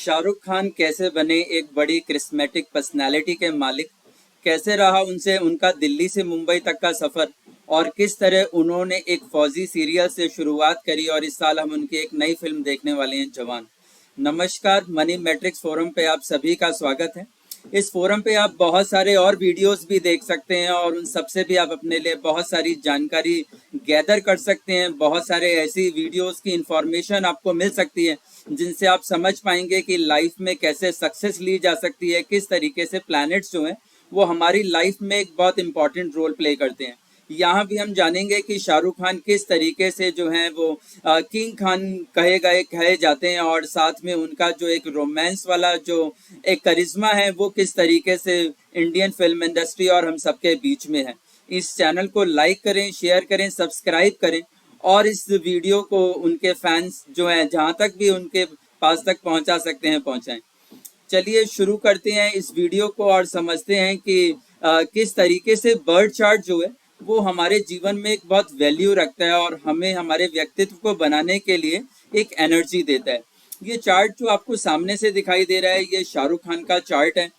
शाहरुख खान कैसे बने एक बड़ी क्रिस्मेटिक पर्सनालिटी के मालिक? कैसे रहा उनसे उनका दिल्ली से मुंबई तक का सफर? और किस तरह उन्होंने एक फौजी सीरियल से शुरुआत करी और इस साल हम उनकी एक नई फिल्म देखने वाले हैं, जवान। नमस्कार, मनी मैट्रिक्स फोरम पे आप सभी का स्वागत है। इस फोरम पे आप बहुत सारे और वीडियोस भी देख सकते हैं और उन सब से भी आप अपने लिए बहुत सारी जानकारी गैदर कर सकते हैं। बहुत सारे ऐसी वीडियोस की इंफॉर्मेशन आपको मिल सकती है जिनसे आप समझ पाएंगे कि लाइफ में कैसे सक्सेस ली जा सकती है, किस तरीके से प्लैनेट्स जो हैं वो हमारी लाइफ में एक बहुत इंपॉर्टेंट रोल प्ले करते हैं। यहाँ भी हम जानेंगे कि शाहरुख खान किस तरीके से जो है वो किंग खान कहे जाते हैं, और साथ में उनका जो एक रोमांस वाला जो एक करिश्मा है वो किस तरीके से इंडियन फिल्म इंडस्ट्री और हम सबके बीच में है। इस चैनल को लाइक करें, शेयर करें, सब्सक्राइब करें और इस वीडियो को उनके फैंस जो हैं जहाँ तक भी उनके पास तक पहुँचा सकते हैं पहुँचाएं। चलिए शुरू करते हैं इस वीडियो को और समझते हैं कि किस तरीके से बर्ड चार्ट जो है वो हमारे जीवन में एक बहुत वैल्यू रखता है और हमें हमारे व्यक्तित्व को बनाने के लिए एक एनर्जी देता है। ये चार्ट जो आपको सामने से दिखाई दे रहा है ये शाहरुख खान का चार्ट है,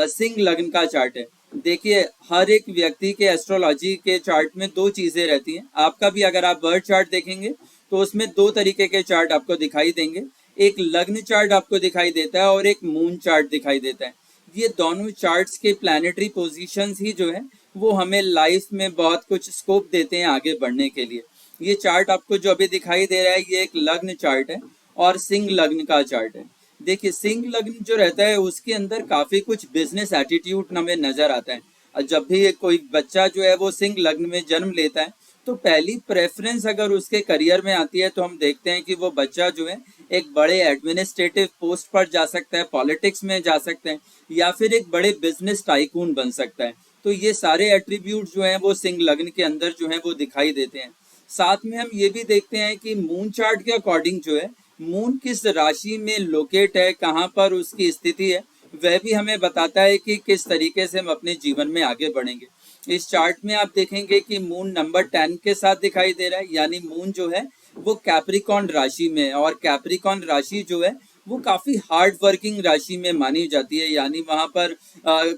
सिंह लग्न का चार्ट है। देखिए, हर एक व्यक्ति के एस्ट्रोलॉजी के चार्ट में दो चीजें रहती हैं। आपका भी अगर आप बर्थ चार्ट देखेंगे तो उसमें दो तरीके के चार्ट आपको दिखाई देंगे। एक लग्न चार्ट आपको दिखाई देता है और एक मून चार्ट दिखाई देता है। ये दोनों चार्ट्स के प्लानिटरी पोजीशंस ही जो है वो हमें लाइफ में बहुत कुछ स्कोप देते हैं आगे बढ़ने के लिए। ये चार्ट आपको जो अभी दिखाई दे रहा है ये एक लग्न चार्ट है और सिंह लग्न का चार्ट है। देखिए, सिंह लग्न जो रहता है उसके अंदर काफी कुछ बिजनेस एटीट्यूड हमें नजर आता है। और जब भी कोई बच्चा जो है वो सिंह लग्न में जन्म लेता है तो पहली प्रेफरेंस अगर उसके करियर में आती है तो हम देखते हैं कि वो बच्चा जो है एक बड़े एडमिनिस्ट्रेटिव पोस्ट पर जा सकता है, पॉलिटिक्स में जा सकते हैं या फिर एक बड़े बिजनेस टाइकून बन सकता है। तो ये सारे एट्रीब्यूट जो हैं वो सिंह लग्न के अंदर जो है वो दिखाई देते हैं। साथ में हम ये भी देखते हैं कि मून चार्ट के अकॉर्डिंग जो है मून किस राशि में लोकेट है, कहाँ पर उसकी स्थिति है, वह भी हमें बताता है कि किस तरीके से हम अपने जीवन में आगे बढ़ेंगे। इस चार्ट में आप देखेंगे कि मून नंबर 10 के साथ दिखाई दे रहा है, यानी मून जो है वो कैप्रिकॉन राशि में है और कैप्रिकॉन राशि जो है वो काफी हार्ड वर्किंग राशि में मानी जाती है। यानी वहां पर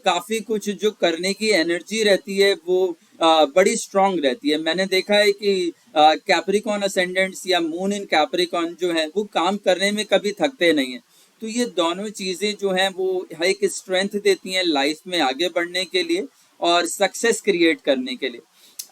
काफी कुछ जो करने की एनर्जी रहती है वो बड़ी स्ट्रांग रहती है। मैंने देखा है कि कैप्रिकॉन असेंडेंट्स या मून इन कैप्रिकॉन जो है वो काम करने में कभी थकते नहीं है। तो ये दोनों चीजें जो हैं वो एक स्ट्रेंथ देती हैं लाइफ में आगे बढ़ने के लिए और सक्सेस क्रिएट करने के लिए।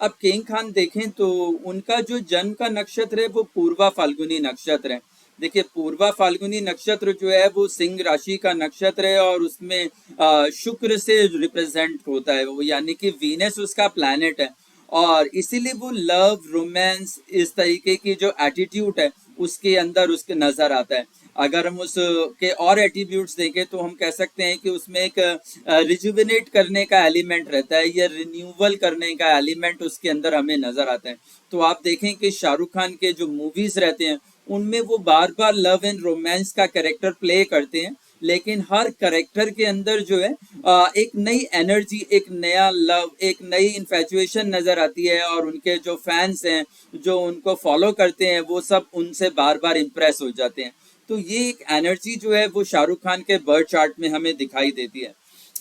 अब किंग खान देखें तो उनका जो जन्म का नक्षत्र है वो पूर्वा फाल्गुनी नक्षत्र है। देखिए, पूर्वा फाल्गुनी नक्षत्र जो है वो सिंह राशि का नक्षत्र है और उसमें शुक्र से रिप्रेजेंट होता है वो, यानी कि वीनस उसका प्लैनेट है और इसीलिए वो लव, रोमांस, इस तरीके की जो एटीट्यूड है उसके अंदर उसके नजर आता है। अगर हम उसके और एट्रीब्यूट्स देखें तो हम कह सकते हैं कि उसमें एक रिजुविनेट करने का एलिमेंट रहता है या रिन्यूअल करने का एलिमेंट उसके अंदर हमें नजर आता है। तो आप देखें कि शाहरुख खान के जो मूवीज रहते हैं उनमें वो बार बार लव एंड रोमांस का कैरेक्टर प्ले करते हैं, लेकिन हर कैरेक्टर के अंदर जो है एक नई एनर्जी, एक नया लव, एक नई इन्फैचुएशन नजर आती है और उनके जो फैंस हैं जो उनको फॉलो करते हैं वो सब उनसे बार बार इम्प्रेस हो जाते हैं। तो ये एक एनर्जी जो है वो शाहरुख खान के बर्थ चार्ट में हमें दिखाई देती है।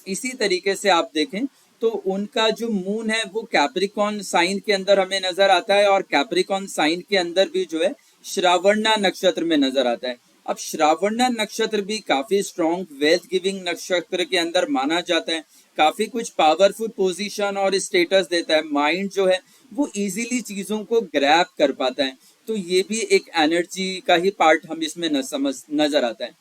इसी तरीके से आप देखें तो उनका जो मून है वो कैप्रिकॉन साइन के अंदर हमें नजर आता है और कैप्रिकॉन साइन के अंदर भी जो है श्रावणा नक्षत्र में नजर आता है। अब श्रावणा नक्षत्र भी काफी स्ट्रॉन्ग वेल्थ गिविंग नक्षत्र के अंदर माना जाता है। काफी कुछ पावरफुल पोजीशन और स्टेटस देता है। माइंड जो है वो इजीली चीजों को ग्रैब कर पाता है। तो ये भी एक एनर्जी का ही पार्ट हम इसमें नजर आता है।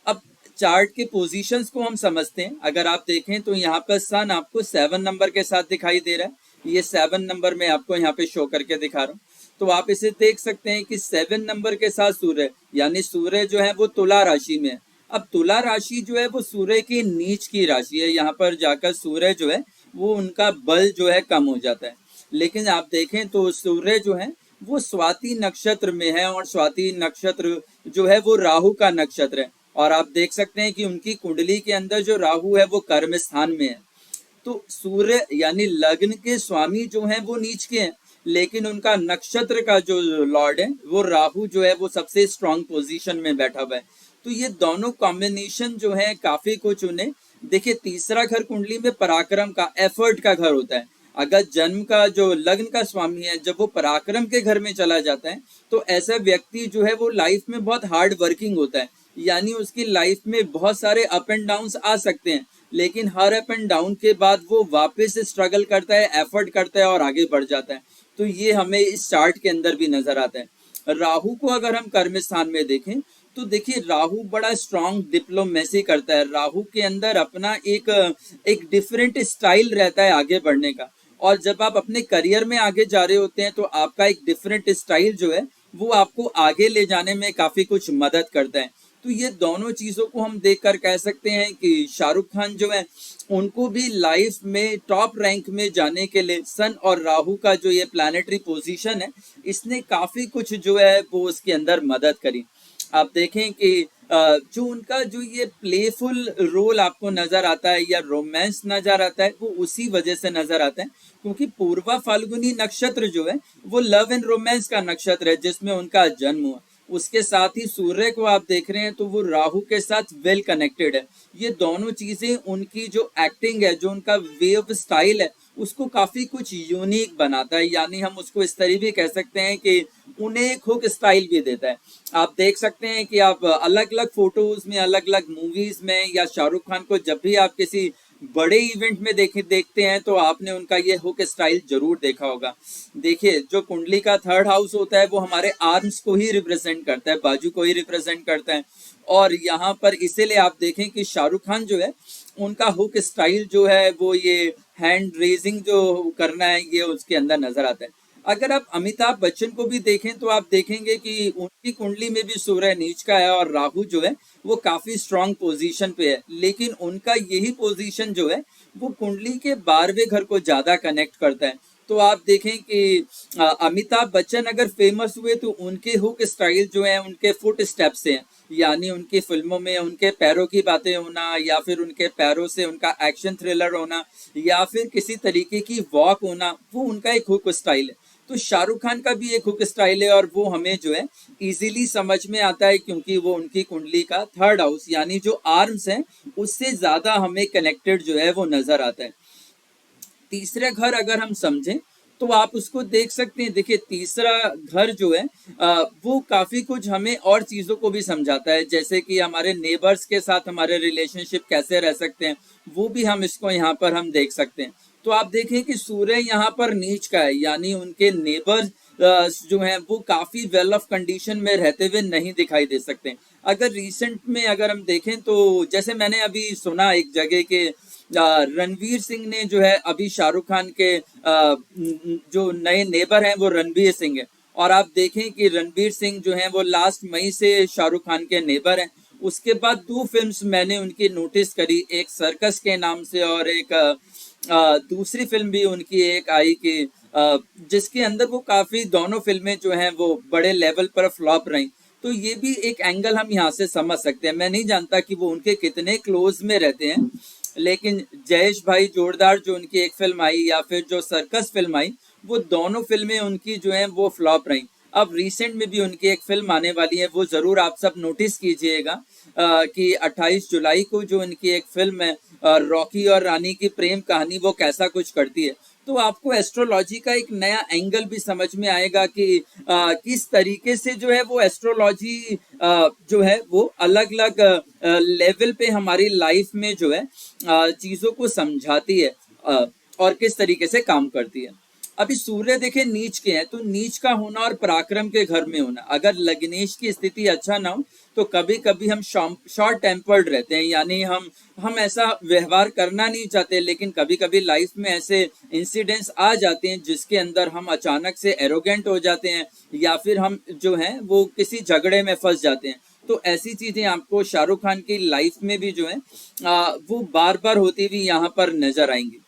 अब चार्ट के पोजीशंस को हम समझते हैं। अगर आप देखें तो यहाँ पर सन आपको 7 नंबर के साथ दिखाई दे रहा है। ये 7 नंबर में आपको यहाँ पे शो करके दिखा रहा हूँ। तो आप इसे देख सकते हैं कि 7 नंबर के साथ सूर्य, यानी सूर्य जो है वो तुला राशि में है। अब तुला राशि जो है वो सूर्य की नीच की राशि है। यहाँ पर जाकर सूर्य जो है वो उनका बल जो है कम हो जाता है। लेकिन आप देखें तो सूर्य जो है वो स्वाति नक्षत्र में है और स्वाति नक्षत्र जो है वो राहु का नक्षत्र है और आप देख सकते हैं कि उनकी कुंडली के अंदर जो राहु है वो कर्म स्थान में है। तो सूर्य यानी लग्न के स्वामी जो हैं वो नीच के हैं, लेकिन उनका नक्षत्र का जो लॉर्ड है वो राहु जो है वो सबसे स्ट्रांग पोजीशन में बैठा हुआ है। तो ये दोनों कॉम्बिनेशन जो है काफी कुछ उन्हें, देखिए तीसरा घर कुंडली में पराक्रम का, एफर्ट का घर होता है। अगर जन्म का जो लग्न का स्वामी है जब वो पराक्रम के घर में चला जाता है तो ऐसा व्यक्ति जो है वो लाइफ में बहुत हार्ड वर्किंग होता है, यानी उसकी लाइफ में बहुत सारे अप एंड डाउन्स आ सकते हैं, लेकिन हर अप एंड डाउन के बाद वो वापस स्ट्रगल करता है, एफर्ट करता है और आगे बढ़ जाता है। तो ये हमें इस चार्ट के अंदर भी नजर आता है। राहु को अगर हम कर्म स्थान में देखें तो देखिए राहु बड़ा स्ट्रांग डिप्लोमेसी करता है। राहु के अंदर अपना एक एक डिफरेंट स्टाइल रहता है आगे बढ़ने का, और जब आप अपने करियर में आगे जा रहे होते हैं तो आपका एक डिफरेंट स्टाइल जो है वो आपको आगे ले जाने में काफी कुछ मदद करता है। तो ये दोनों चीजों को हम देखकर कह सकते हैं कि शाहरुख खान जो है उनको भी लाइफ में टॉप रैंक में जाने के लिए सन और राहु का जो ये प्लैनेटरी पोजीशन है इसने काफी कुछ जो है वो उसके अंदर मदद करी। आप देखें कि जो उनका जो ये प्लेफुल रोल आपको नजर आता है या रोमांस नजर आता है वो उसी वजह से नजर आता है क्योंकि पूर्वा फाल्गुनी नक्षत्र जो है वो लव एंड रोमांस का नक्षत्र है जिसमें उनका जन्म हुआ। उसके साथ ही सूर्य को आप देख रहे हैं तो वो राहु के साथ वेल कनेक्टेड है। ये दोनों चीजें उनकी जो एक्टिंग है, जो उनका वे ऑफ स्टाइल है, उसको काफी कुछ यूनिक बनाता है, यानी हम उसको इस तरह भी कह सकते हैं कि उन्हें एक हुक स्टाइल भी देता है। आप देख सकते हैं कि आप अलग अलग फोटोज में, अलग अलग मूवीज में या शाहरुख खान को जब भी आप किसी बड़े इवेंट में देखते हैं तो आपने उनका ये हुक स्टाइल जरूर देखा होगा। देखिए जो कुंडली का थर्ड हाउस होता है वो हमारे आर्म्स को ही रिप्रेजेंट करता है, बाजू को ही रिप्रेजेंट करता है, और यहाँ पर इसीलिए आप देखें कि शाहरुख खान जो है उनका हुक स्टाइल जो है वो ये हैंड रेजिंग जो करना है ये उसके अंदर नजर आता है। अगर आप अमिताभ बच्चन को भी देखें तो आप देखेंगे कि उनकी कुंडली में भी सूर्य नीच का है और राहु जो है वो काफी स्ट्रांग पोजीशन पे है, लेकिन उनका यही पोजीशन जो है वो कुंडली के 12वें घर को ज्यादा कनेक्ट करता है। तो आप देखें कि अमिताभ बच्चन अगर फेमस हुए तो उनके हुक स्टाइल जो है उनके फुट स्टेप से हैं, यानी उनकी फिल्मों में उनके पैरों की बातें होना या फिर उनके पैरों से उनका एक्शन थ्रिलर होना या फिर किसी तरीके की वॉक होना, वो उनका एक हुक स्टाइल है। तो शाहरुख खान का भी एक हुक स्टाइल है और वो हमें जो है इजीली समझ में आता है क्योंकि वो उनकी कुंडली का थर्ड हाउस यानी जो आर्म्स हैं उससे ज्यादा हमें कनेक्टेड जो है वो नजर आता है। तीसरे घर अगर हम समझें तो आप उसको देख सकते हैं। देखिए तीसरा घर जो है वो काफी कुछ हमें और चीजों को भी समझाता है, जैसे कि हमारे नेबर्स के साथ हमारे रिलेशनशिप कैसे रह सकते हैं, वो भी हम इसको यहाँ पर हम देख सकते हैं। तो आप देखें कि सूर्य यहाँ पर नीच का है, यानी उनके नेबर्स जो हैं वो काफी वेल ऑफ कंडीशन में रहते हुए नहीं दिखाई दे सकते। अगर रिसेंट में अगर हम देखें तो जैसे मैंने अभी सुना एक जगह के रणवीर सिंह ने जो है अभी शाहरुख खान के जो नए नेबर हैं वो रणवीर सिंह है, और आप देखें कि रणवीर सिंह जो हैं वो लास्ट मई से शाहरुख खान के नेबर हैं। उसके बाद 2 फिल्म्स मैंने उनकी नोटिस करी, एक सर्कस के नाम से और एक दूसरी फिल्म भी उनकी एक आई कि जिसके अंदर वो काफी दोनों फिल्में जो हैं वो बड़े लेवल पर फ्लॉप रही। तो ये भी एक एंगल हम यहाँ से समझ सकते हैं। मैं नहीं जानता कि वो उनके कितने क्लोज में रहते हैं, लेकिन जयेश भाई जोरदार जो उनकी एक फिल्म आई या फिर जो सर्कस फिल्म आई वो दोनों फिल्में उनकी जो हैं वो फ्लॉप रही। अब रिसेंट में भी उनकी एक फिल्म आने वाली है, वो जरूर आप सब नोटिस कीजिएगा कि 28 जुलाई को जो इनकी एक फिल्म है रॉकी और रानी की प्रेम कहानी, वो कैसा कुछ करती है। तो आपको एस्ट्रोलॉजी का एक नया एंगल भी समझ में आएगा कि किस तरीके से जो है वो एस्ट्रोलॉजी जो है वो अलग अलग लेवल पे हमारी लाइफ में जो है चीजों को समझाती है और किस तरीके से काम करती है। अभी सूर्य देखे नीच के हैं, तो नीच का होना और पराक्रम के घर में होना, अगर लग्नेश की स्थिति अच्छा ना हो तो कभी कभी हम शॉर्ट टेम्पर्ड रहते हैं, यानी हम ऐसा व्यवहार करना नहीं चाहते, लेकिन कभी कभी लाइफ में ऐसे इंसिडेंट्स आ जाते हैं जिसके अंदर हम अचानक से एरोगेंट हो जाते हैं या फिर हम जो है वो किसी झगड़े में फंस जाते हैं। तो ऐसी चीजें आपको शाहरुख खान की लाइफ में भी जो है वो बार बार होती हुई यहाँ पर नजर आएंगी।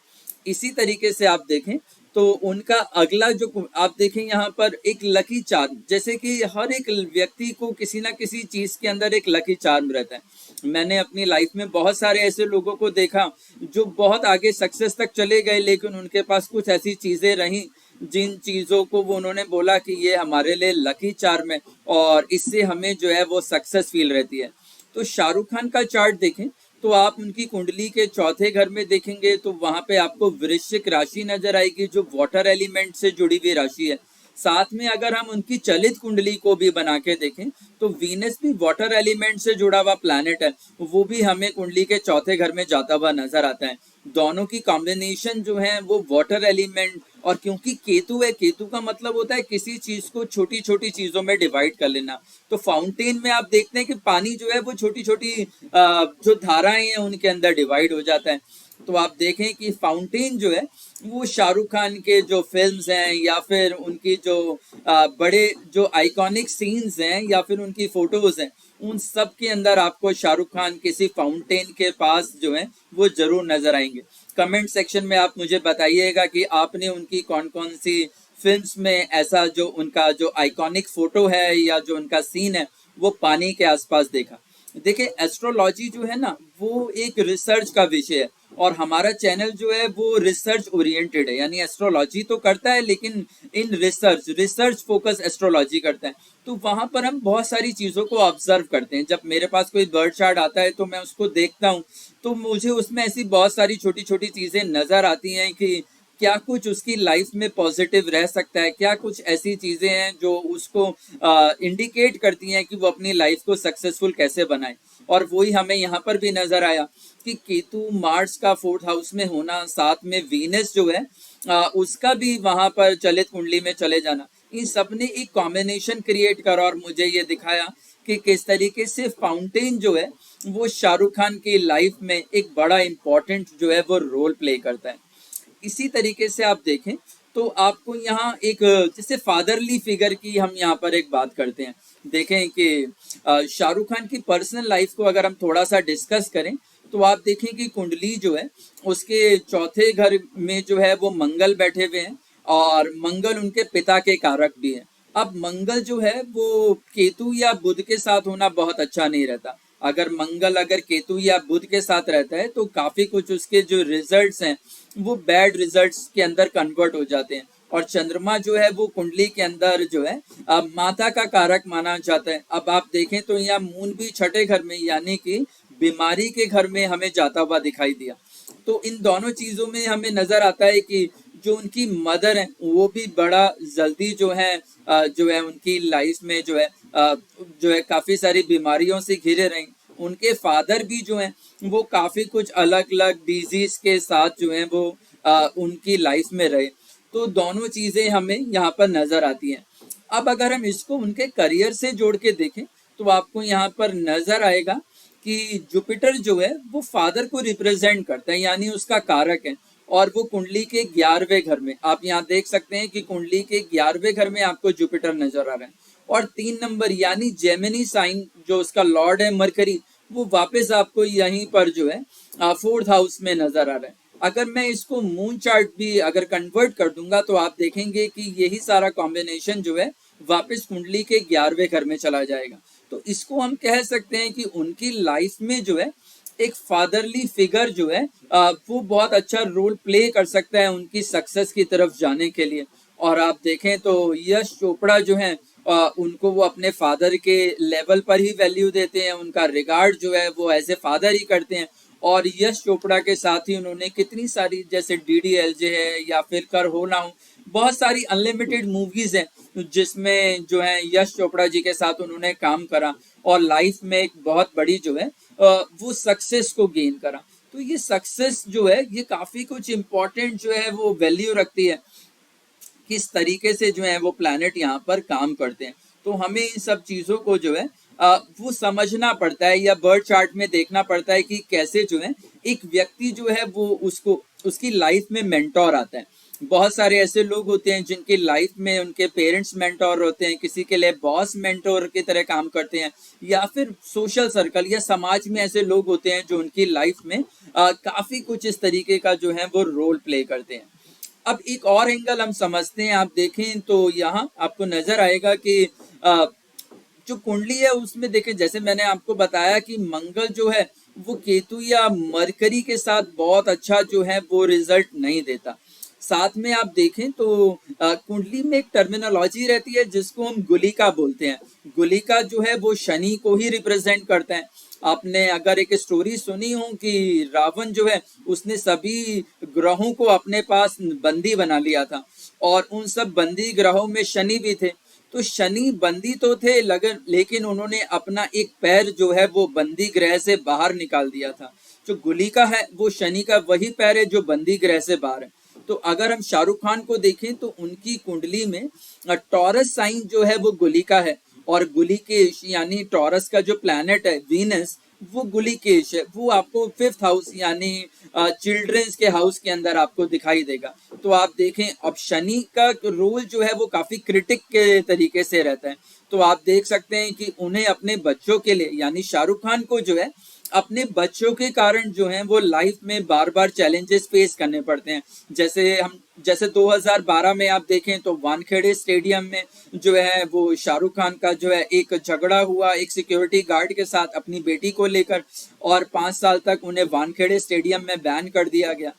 इसी तरीके से आप देखें तो उनका अगला जो आप देखें यहाँ पर एक लकी चार्म, जैसे कि हर एक व्यक्ति को किसी ना किसी चीज के अंदर एक लकी चार्म रहता है। मैंने अपनी लाइफ में बहुत सारे ऐसे लोगों को देखा जो बहुत आगे सक्सेस तक चले गए, लेकिन उनके पास कुछ ऐसी चीजें रहीं जिन चीजों को वो उन्होंने बोला कि ये हमारे लिए लकी चार्म है और इससे हमें जो है वो सक्सेस फील रहती है। तो शाहरुख खान का चार्ट देखें तो आप उनकी कुंडली के चौथे घर में देखेंगे तो वहां पे आपको वृश्चिक राशि नजर आएगी जो वाटर एलिमेंट से जुड़ी हुई राशि है। साथ में अगर हम उनकी चलित कुंडली को भी बना के देखें तो वीनस भी वाटर एलिमेंट से जुड़ा हुआ प्लैनेट है, वो भी हमें कुंडली के चौथे घर में जाता हुआ नजर आता है। दोनों की कॉम्बिनेशन जो है वो वाटर एलिमेंट, और क्योंकि केतु है, केतु का मतलब होता है किसी चीज को छोटी छोटी चीजों में डिवाइड कर लेना। तो फाउंटेन में आप देखते हैं कि पानी जो है वो छोटी छोटी जो धाराएं हैं उनके अंदर डिवाइड हो जाता है। तो आप देखें कि फाउंटेन जो है वो शाहरुख खान के जो फिल्म्स हैं या फिर उनकी जो बड़े जो आइकॉनिक सीन्स हैं या फिर उनकी फोटोज हैं, उन सब के अंदर आपको शाहरुख खान किसी फाउंटेन के पास जो है वो जरूर नजर आएंगे। कमेंट सेक्शन में आप मुझे बताइएगा कि आपने उनकी कौन कौन सी फिल्म्स में ऐसा जो उनका जो आइकॉनिक फोटो है या जो उनका सीन है वो पानी के आसपास देखा। देखिए एस्ट्रोलॉजी जो है ना वो एक रिसर्च का विषय है, और हमारा चैनल जो है वो रिसर्च ओरिएंटेड है, यानी एस्ट्रोलॉजी तो करता है लेकिन इन रिसर्च फोकस एस्ट्रोलॉजी करता है। तो वहां पर हम बहुत सारी चीजों को ऑब्जर्व करते हैं। जब मेरे पास कोई बर्ड चार्ट आता है तो मैं उसको देखता हूँ, तो मुझे उसमें ऐसी बहुत सारी छोटी छोटी चीजें नजर आती हैं कि क्या कुछ उसकी लाइफ में पॉजिटिव रह सकता है, क्या कुछ ऐसी चीजें हैं जो उसको इंडिकेट करती हैं कि वो अपनी लाइफ को सक्सेसफुल कैसे बनाए। और वही हमें यहाँ पर भी नजर आया कि केतु मार्स का फोर्थ हाउस में होना, साथ में वीनस जो है उसका भी वहां पर चलित कुंडली में चले जाना, इन सब ने एक कॉम्बिनेशन क्रिएट करा और मुझे ये दिखाया कि किस तरीके से फाउंटेन जो है वो शाहरुख खान की लाइफ में एक बड़ा इंपॉर्टेंट जो है वो रोल प्ले करता है। इसी तरीके से आप देखें तो आपको यहाँ एक जैसे फादरली फिगर की हम यहाँ पर एक बात करते हैं। देखें कि शाहरुख खान की पर्सनल लाइफ को अगर हम थोड़ा सा डिस्कस करें तो आप देखें कि कुंडली जो है उसके चौथे घर में जो है वो मंगल बैठे हुए हैं, और मंगल उनके पिता के कारक भी है। अब मंगल जो है वो केतु या बुध के साथ होना बहुत अच्छा नहीं रहता। अगर मंगल अगर केतु या बुध के साथ रहता है तो काफी कुछ उसके जो रिजल्ट्स हैं वो बैड रिजल्ट्स के अंदर कन्वर्ट हो जाते हैं। और चंद्रमा जो है वो कुंडली के अंदर जो है माता का कारक माना जाता है। अब आप देखें तो यहाँ मून भी छठे घर में यानी कि बीमारी के घर में हमें जाता हुआ दिखाई दिया। तो इन दोनों चीजों में हमें नजर आता है कि जो उनकी मदर है वो भी बड़ा जल्दी जो है उनकी लाइफ में जो है काफी सारी बीमारियों से घिरे रहे। उनके फादर भी जो हैं वो काफी कुछ अलग अलग डिजीज के साथ जो है वो उनकी लाइफ में रहे। तो दोनों चीजें हमें यहाँ पर नजर आती हैं। अब अगर हम इसको उनके करियर से जोड़ के देखें तो आपको यहाँ पर नजर आएगा कि जुपिटर जो है वो फादर को रिप्रेजेंट करता है यानी उसका कारक है, और वो कुंडली के 11वें घर में आप यहाँ देख सकते हैं कि कुंडली के 11वें घर में आपको जुपिटर नजर आ रहा है। और 3 नंबर यानी जेमिनी साइन जो उसका लॉर्ड है मरकरी, वो वापस आपको यहीं पर जो है फोर्थ हाउस में नजर आ रहा है। अगर मैं इसको मून चार्ट भी अगर कन्वर्ट कर दूंगा तो आप देखेंगे कि यही सारा कॉम्बिनेशन जो है वापस कुंडली के 11वें घर में चला जाएगा। तो इसको हम कह सकते हैं कि उनकी लाइफ में जो है एक फादरली फिगर जो है वो बहुत अच्छा रोल प्ले कर सकता है उनकी सक्सेस की तरफ जाने के लिए। और आप देखें तो यश चोपड़ा जो है उनको वो अपने फादर के लेवल पर ही वैल्यू देते हैं, उनका रिगार्ड जो है वो एज ए फादर ही करते हैं। और यश चोपड़ा के साथ ही उन्होंने कितनी सारी जैसे DDLJ है या फिर कर हो ना हो, बहुत सारी अनलिमिटेड मूवीज हैं जिसमें जो है यश चोपड़ा जी के साथ उन्होंने काम करा और लाइफ में एक बहुत बड़ी जो है वो सक्सेस को गेन करा। तो ये सक्सेस जो है ये काफी कुछ इम्पोर्टेंट जो है वो वैल्यू रखती है, किस तरीके से जो है वो प्लैनेट यहाँ पर काम करते हैं। तो हमें इन सब चीजों को जो है वो समझना पड़ता है या बर्ड चार्ट में देखना पड़ता है कि कैसे जो है एक व्यक्ति जो है वो उसको उसकी लाइफ में मेंटोर आता है। बहुत सारे ऐसे लोग होते हैं जिनकी लाइफ में उनके पेरेंट्स मेंटोर होते हैं, किसी के लिए बॉस मेंटोर की तरह काम करते हैं, या फिर सोशल सर्कल या समाज में ऐसे लोग होते हैं जो उनकी लाइफ में काफी कुछ इस तरीके का जो है वो रोल प्ले करते हैं। अब एक और एंगल हम समझते हैं, आप देखें तो यहाँ आपको नजर आएगा कि जो कुंडली है उसमें देखें जैसे मैंने आपको बताया कि मंगल जो है वो केतु या मरकरी के साथ बहुत अच्छा जो है वो रिजल्ट नहीं देता। साथ में आप देखें तो कुंडली में एक टर्मिनोलॉजी रहती है जिसको हम गुलिका बोलते हैं। गुलिका जो है वो शनि को ही रिप्रेजेंट करता है। आपने अगर एक स्टोरी सुनी हो कि रावण जो है उसने सभी ग्रहों को अपने पास बंदी बना लिया था, और उन सब बंदी ग्रहों में शनि भी थे। तो शनि बंदी तो थे लेकिन उन्होंने अपना एक पैर जो है वो बंदी ग्रह से बाहर निकाल दिया था। जो गुलिका है वो शनि का वही पैर है जो बंदी ग्रह से बाहर है। तो अगर हम शाहरुख खान को देखें तो उनकी कुंडली में टॉरस साइन जो है वो गुलिका है, और गुलिकेश यानी टॉरस का जो प्लैनेट है वीनस, वो गुलिकेश है, वो आपको 5th हाउस यानी चिल्ड्रंस के हाउस के अंदर आपको दिखाई देगा। तो आप देखें अब शनि का रोल जो है वो काफी क्रिटिक के तरीके से रहता है। तो आप देख सकते हैं कि उन्हें अपने बच्चों के लिए यानी शाहरुख खान को जो है अपने बच्चों के कारण जो है वो लाइफ में बार बार चैलेंजेस फेस करने पड़ते हैं। जैसे 2012 में आप देखें तो वानखेड़े स्टेडियम में जो है वो शाहरुख खान का जो है एक झगड़ा हुआ एक सिक्योरिटी गार्ड के साथ अपनी बेटी को लेकर, और 5 साल तक उन्हें वानखेड़े स्टेडियम में बैन कर दिया गया।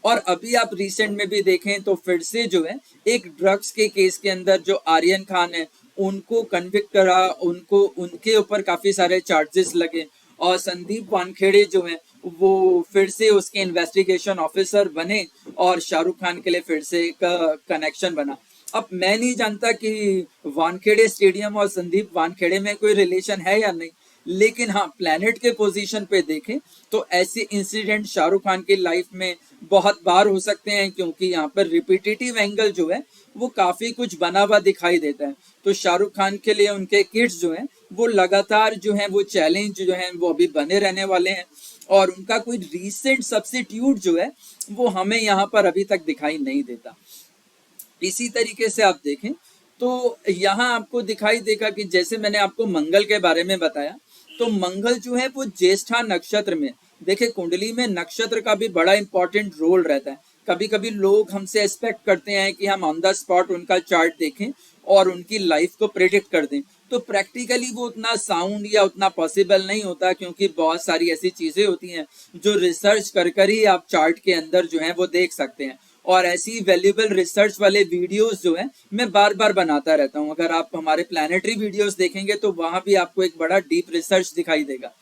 और अभी आप रिसेंट में भी देखें तो फिर से जो है एक ड्रग्स के केस के अंदर जो आर्यन खान है उनको कन्विक्ट करा, उनको उनके ऊपर काफी सारे चार्जेस लगे, और संदीप वानखेड़े जो है वो फिर से उसके इन्वेस्टिगेशन ऑफिसर बने, और शाहरुख खान के लिए फिर से एक कनेक्शन बना। अब मैं नहीं जानता कि वानखेड़े स्टेडियम और संदीप वानखेड़े में कोई रिलेशन है या नहीं, लेकिन हाँ प्लैनेट के पोजीशन पे देखें तो ऐसे इंसिडेंट शाहरुख खान की लाइफ में बहुत बार हो सकते हैं, क्योंकि यहाँ पर रिपीटेटिव एंगल जो है वो काफी कुछ बना हुआ दिखाई देता है। तो शाहरुख खान के लिए उनके किड्स जो हैं वो लगातार जो है वो चैलेंज जो है वो अभी बने रहने वाले हैं, और उनका कोई रीसेंट सब्स्टिट्यूट जो है वो हमें यहाँ पर अभी तक दिखाई नहीं देता। इसी तरीके से आप देखें तो यहाँ आपको दिखाई देगा कि जैसे मैंने आपको मंगल के बारे में बताया, तो मंगल जो है वो ज्येष्ठा नक्षत्र में, देखिए कुंडली में नक्षत्र का भी बड़ा इंपॉर्टेंट रोल रहता है। कभी कभी लोग हमसे एक्सपेक्ट करते हैं कि हम ऑन द स्पॉट उनका चार्ट देखें और उनकी लाइफ को प्रेडिक्ट कर दें, तो प्रैक्टिकली वो उतना साउंड या उतना पॉसिबल नहीं होता, क्योंकि बहुत सारी ऐसी चीजें होती हैं जो रिसर्च कर ही आप चार्ट के अंदर जो है वो देख सकते हैं। और ऐसी वैल्यूएबल रिसर्च वाले वीडियोस जो है मैं बार बार बनाता रहता हूँ। अगर आप हमारे प्लानिटरी वीडियोस देखेंगे तो वहां भी आपको एक बड़ा डीप रिसर्च दिखाई देगा।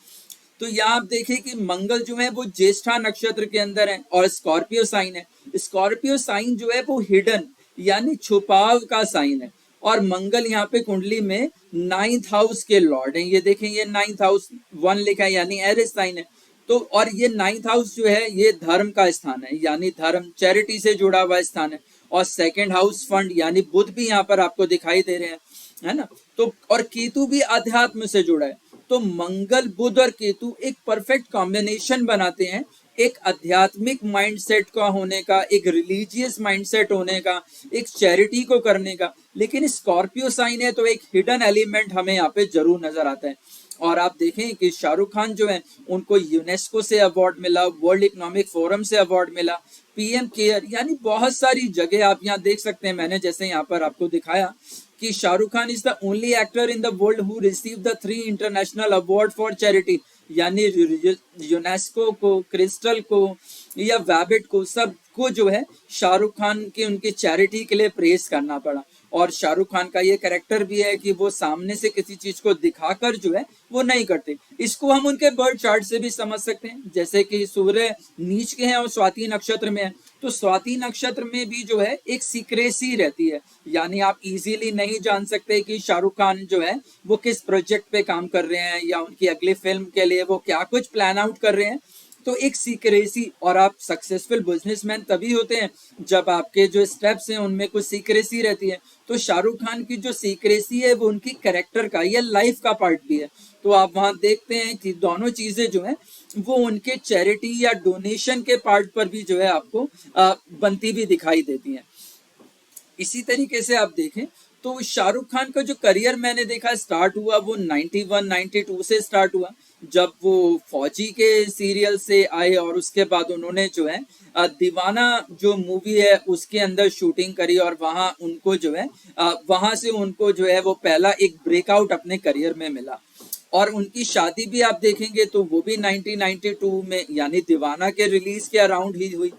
तो यहाँ आप देखें कि मंगल जो है वो ज्येष्ठा नक्षत्र के अंदर है और स्कॉर्पियो साइन है। स्कॉर्पियो साइन जो है वो हिडन यानी छुपाव का साइन है, और मंगल यहाँ पे कुंडली में 9th हाउस के लॉर्ड हैं। ये देखें ये 9th हाउस 1 लिखा है यानी एरिस साइन है। तो और ये 9th हाउस जो है ये धर्म का स्थान है, यानी धर्म चैरिटी से जुड़ा हुआ स्थान है। और 2nd हाउस फंड यानी बुध भी यहाँ पर आपको दिखाई दे रहे हैं, है ना। तो और केतु भी अध्यात्म से जुड़ा है। तो मंगल बुध और केतु एक परफेक्ट कॉम्बिनेशन बनाते हैं, एक आध्यात्मिक माइंडसेट का होने का, एक रिलीजियस माइंडसेट होने का, एक चैरिटी को करने का। लेकिन स्कॉर्पियो साइन है तो एक हिडन एलिमेंट हमें यहाँ पे जरूर नजर आता है। और आप देखें कि शाहरुख खान जो है उनको यूनेस्को से अवार्ड मिला, वर्ल्ड इकोनॉमिक फोरम से अवार्ड मिला, पीएम केयर, यानी बहुत सारी जगह आप यहाँ देख सकते हैं। मैंने जैसे यहाँ पर आपको दिखाया कि Shahrukh Khan is the only actor in the world who receive the 3 international award for charity, यानी यूनेस्को को, क्रिस्टल को या वैबिट को, सबको जो है शाहरुख खान की उनकी चैरिटी के लिए प्रेस करना पड़ा। और शाहरुख खान का ये कैरेक्टर भी है कि वो सामने से किसी चीज को दिखाकर जो है वो नहीं करते। इसको हम उनके बर्थ चार्ट से भी समझ सकते हैं, जैसे कि सूर्य नीच के हैं और स्वाति नक्षत्र में है, तो स्वाति नक्षत्र में भी जो है एक सीक्रेसी रहती है, यानी आप इजीली नहीं जान सकते कि शाहरुख खान जो है वो किस प्रोजेक्ट पे काम कर रहे हैं या उनकी अगली फिल्म के लिए वो क्या कुछ प्लान आउट कर रहे हैं। तो एक सीक्रेसी, और आप सक्सेसफुल बिजनेसमैन तभी होते हैं जब आपके जो स्टेप्स हैं उनमें कुछ सीक्रेसी रहती है। तो शाहरुख खान की जो सीक्रेसी है वो उनकी कैरेक्टर का या लाइफ का पार्ट भी है। तो आप वहां देखते हैं कि दोनों चीजें जो है वो उनके चैरिटी या डोनेशन के पार्ट पर भी जो है आपको बनती भी दिखाई देती हैं। इसी तरीके से आप देखें तो शाहरुख खान का जो करियर मैंने देखा स्टार्ट हुआ वो 91-92 से स्टार्ट हुआ, जब वो फौजी के सीरियल से आए, और उसके बाद उन्होंने जो है दीवाना जो मूवी है उसके अंदर शूटिंग करी, और वहां उनको जो है वहां से उनको जो है वो पहला एक ब्रेकआउट अपने करियर में मिला। और उनकी शादी भी आप देखेंगे तो वो भी 1992 में यानी दीवाना के रिलीज के अराउंड ही हुई।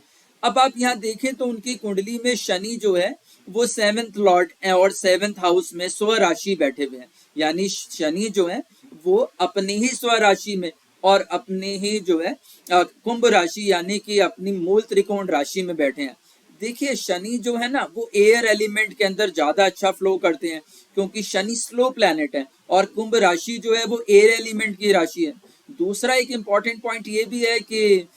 अब आप यहाँ देखें तो उनकी कुंडली में शनि जो है वो 7th लॉर्ड और 7th हाउस में स्व राशि बैठे हुए हैं, यानी शनि जो है वो अपनी ही स्व राशि में और अपनी ही जो है कुंभ राशि यानी कि अपनी मूल त्रिकोण राशि में बैठे हैं। देखिए शनि जो है ना वो एयर एलिमेंट के अंदर ज्यादा अच्छा फ्लो करते हैं, क्योंकि शनि स्लो प्लैनेट है और कुंभ राशि जो है वो एयर एलिमेंट की राशि है। दूसरा एक इम्पॉर्टेंट पॉइंट ये भी है कि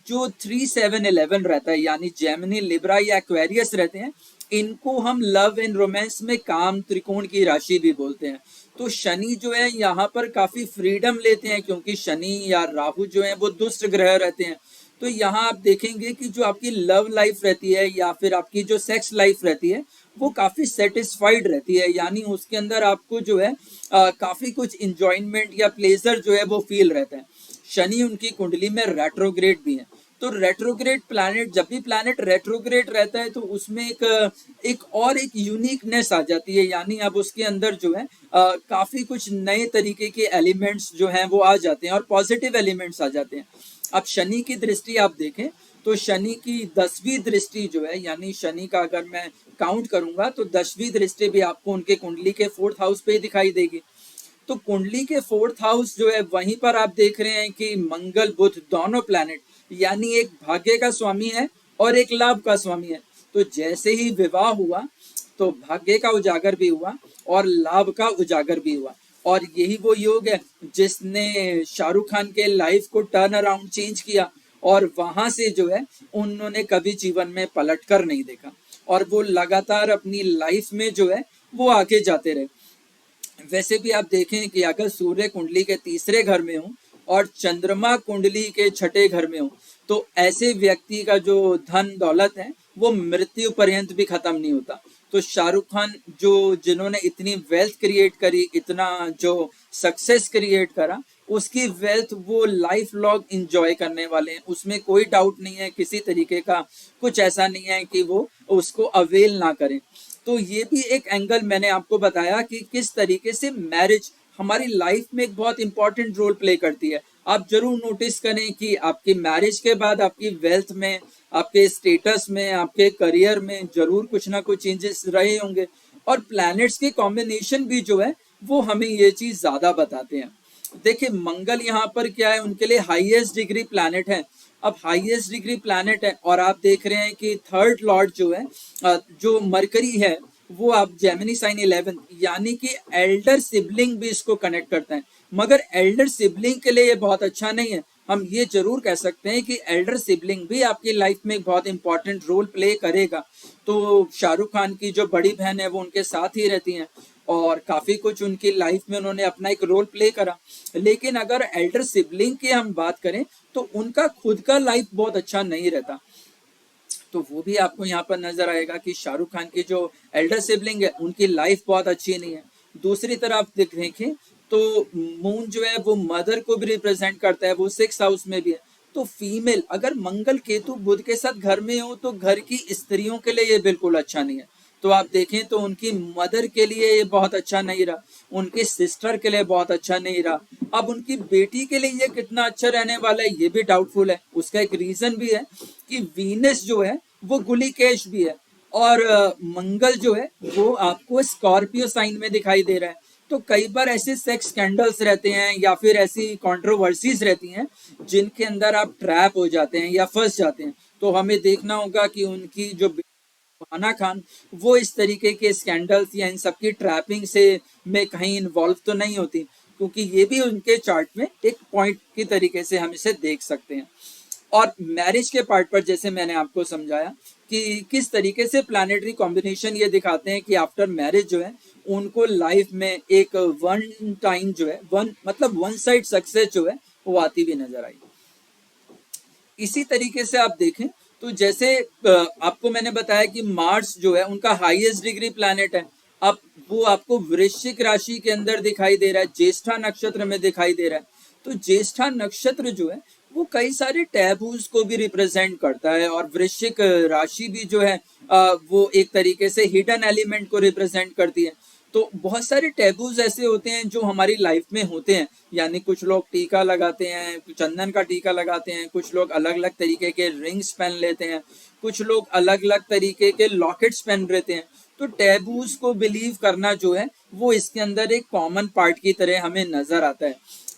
जो 3 7 11 रहता है यानी जेमिनी लिब्रा या एक्वेरियस रहते हैं, इनको हम लव एंड रोमांस में काम त्रिकोण की राशि भी बोलते हैं। तो शनि जो है यहाँ पर काफी फ्रीडम लेते हैं, क्योंकि शनि या राहु जो है वो दुष्ट ग्रह रहते हैं। तो यहाँ आप देखेंगे कि जो आपकी लव लाइफ रहती है या फिर आपकी जो सेक्स लाइफ रहती है वो काफी सेटिस्फाइड रहती है, यानी उसके अंदर आपको जो है काफी कुछ इंजॉयमेंट या प्लेजर जो है वो फील रहता है। शनि उनकी कुंडली में रेट्रोग्रेड भी है। तो रेट्रोग्रेड प्लैनेट, जब भी प्लैनेट रेट्रोग्रेड रहता है तो उसमें एक यूनिकनेस आ जाती है, यानी अब उसके अंदर जो है काफी कुछ नए तरीके के एलिमेंट्स जो हैं वो आ जाते हैं और पॉजिटिव एलिमेंट्स आ जाते हैं। अब शनि की दृष्टि आप देखें तो शनि की 10वीं दृष्टि जो है, यानी शनि का अगर मैं काउंट करूंगा तो 10वीं दृष्टि भी आपको उनके कुंडली के 4th हाउस पे ही दिखाई देगी। तो कुंडली के 4th हाउस जो है वहीं पर आप देख रहे हैं कि मंगल बुध दोनों प्लैनेट, यानी एक भाग्य का स्वामी है और एक लाभ का स्वामी है। तो जैसे ही विवाह हुआ तो भाग्य का उजागर भी हुआ और लाभ का उजागर भी हुआ, और यही वो योग है जिसने शाहरुख खान के लाइफ को टर्न अराउंड चेंज किया, और वहां से जो है उन्होंने कभी जीवन में पलट कर नहीं देखा और वो लगातार अपनी लाइफ में जो है वो आगे जाते रहे। वैसे भी आप देखें कि अगर सूर्य कुंडली के 3रे घर में हो और चंद्रमा कुंडली के 6ठे घर में हो तो ऐसे व्यक्ति का जो धन दौलत है वो मृत्यु पर्यंत भी खत्म नहीं होता। तो शाहरुख खान जो जिन्होंने इतनी वेल्थ क्रिएट करी, इतना जो सक्सेस क्रिएट करा, उसकी वेल्थ वो लाइफ लॉन्ग इंजॉय करने वाले हैं, उसमें कोई डाउट नहीं है। किसी तरीके का कुछ ऐसा नहीं है कि वो उसको अवेल ना करें। तो ये भी एक एंगल मैंने आपको बताया कि किस तरीके से मैरिज हमारी लाइफ में एक बहुत इंपॉर्टेंट रोल प्ले करती है। आप जरूर नोटिस करें कि आपकी मैरिज के बाद आपकी वेल्थ में, आपके स्टेटस में, आपके करियर में जरूर कुछ ना कुछ चेंजेस रहे होंगे, और प्लैनेट्स के कॉम्बिनेशन भी जो है वो हमें ये चीज ज्यादा बताते हैं। देखिए मंगल यहाँ पर क्या है, उनके लिए हाईएस्ट डिग्री प्लैनेट है। अब हाईएस्ट डिग्री प्लैनेट है और आप देख रहे हैं कि 3rd लॉर्ड जो है जो मरकरी है वो आप जेमिनी साइन 11, यानी कि एल्डर सिबलिंग भी इसको कनेक्ट करता है। मगर एल्डर सिबलिंग के लिए ये बहुत अच्छा नहीं है। हम ये जरूर कह सकते हैं कि एल्डर सिबलिंग भी आपकी लाइफ में बहुत इंपॉर्टेंट रोल प्ले करेगा। तो शाहरुख खान की जो बड़ी बहन है वो उनके साथ ही रहती हैं और काफी कुछ उनकी लाइफ में उन्होंने अपना एक रोल प्ले करा। लेकिन अगर एल्डर सिबलिंग की हम बात करें तो उनका खुद का लाइफ बहुत अच्छा नहीं रहता। तो वो भी आपको यहाँ पर नजर आएगा कि शाहरुख खान की जो एल्डर सिबलिंग है उनकी लाइफ बहुत अच्छी नहीं है। दूसरी तरफ आप देखें तो मून जो है वो मदर को भी रिप्रेजेंट करता है, वो 6th हाउस में भी है। तो फीमेल अगर मंगल केतु बुध के साथ घर में हो तो घर की स्त्रियों के लिए ये बिल्कुल अच्छा नहीं है। तो आप देखें तो उनकी मदर के लिए ये बहुत अच्छा नहीं रहा, उनकी सिस्टर के लिए बहुत अच्छा नहीं रहा। अब उनकी बेटी के लिए ये कितना अच्छा रहने वाला है ये भी डाउटफुल है। उसका एक रीजन भी है कि वीनस जो है वो गुलिकेश भी है और मंगल जो है वो आपको स्कॉर्पियो साइन में दिखाई दे रहा है। तो कई बार ऐसे सेक्स स्कैंडल्स रहते हैं या फिर ऐसी कंट्रोवर्सीज रहती हैं जिनके अंदर आप ट्रैप हो जाते हैं या फंस जाते हैं। तो हमें देखना होगा कि उनकी जो सुहाना खान वो इस तरीके के स्कैंडल्स या इन सब की ट्रैपिंग से में कहीं इन्वॉल्व तो नहीं होती, क्योंकि ये भी उनके चार्ट में एक पॉइंट की तरीके से हम इसे देख सकते हैं। और मैरिज के पार्ट पर जैसे मैंने आपको समझाया कि किस तरीके से प्लानिटरी कॉम्बिनेशन ये दिखाते हैं कि आफ्टर मैरिज जो है उनको लाइफ में एक वन टाइम जो है वन साइड सक्सेस जो है वो आती भी नजर आई। इसी तरीके से आप देखें तो जैसे आपको मैंने बताया कि मार्स जो है उनका हाईएस्ट डिग्री प्लैनेट है। अब वो आपको वृश्चिक राशि के अंदर दिखाई दे रहा है, ज्येष्ठा नक्षत्र में दिखाई दे रहा है। तो ज्येष्ठा नक्षत्र जो है वो कई सारे टैबूज को भी रिप्रेजेंट करता है, और वृश्चिक राशि भी जो है वो एक तरीके से हिडन एलिमेंट को रिप्रेजेंट करती है। तो बहुत सारे टैबूज ऐसे होते हैं जो हमारी लाइफ में होते हैं, यानी कुछ लोग टीका लगाते हैं, चंदन का टीका लगाते हैं, कुछ लोग अलग अलग तरीके के रिंग्स पहन लेते हैं, कुछ लोग अलग अलग तरीके के लॉकेट्स पहन लेते हैं। तो टैबूज को बिलीव करना जो है वो इसके अंदर एक कॉमन पार्ट की तरह हमें नजर आता है।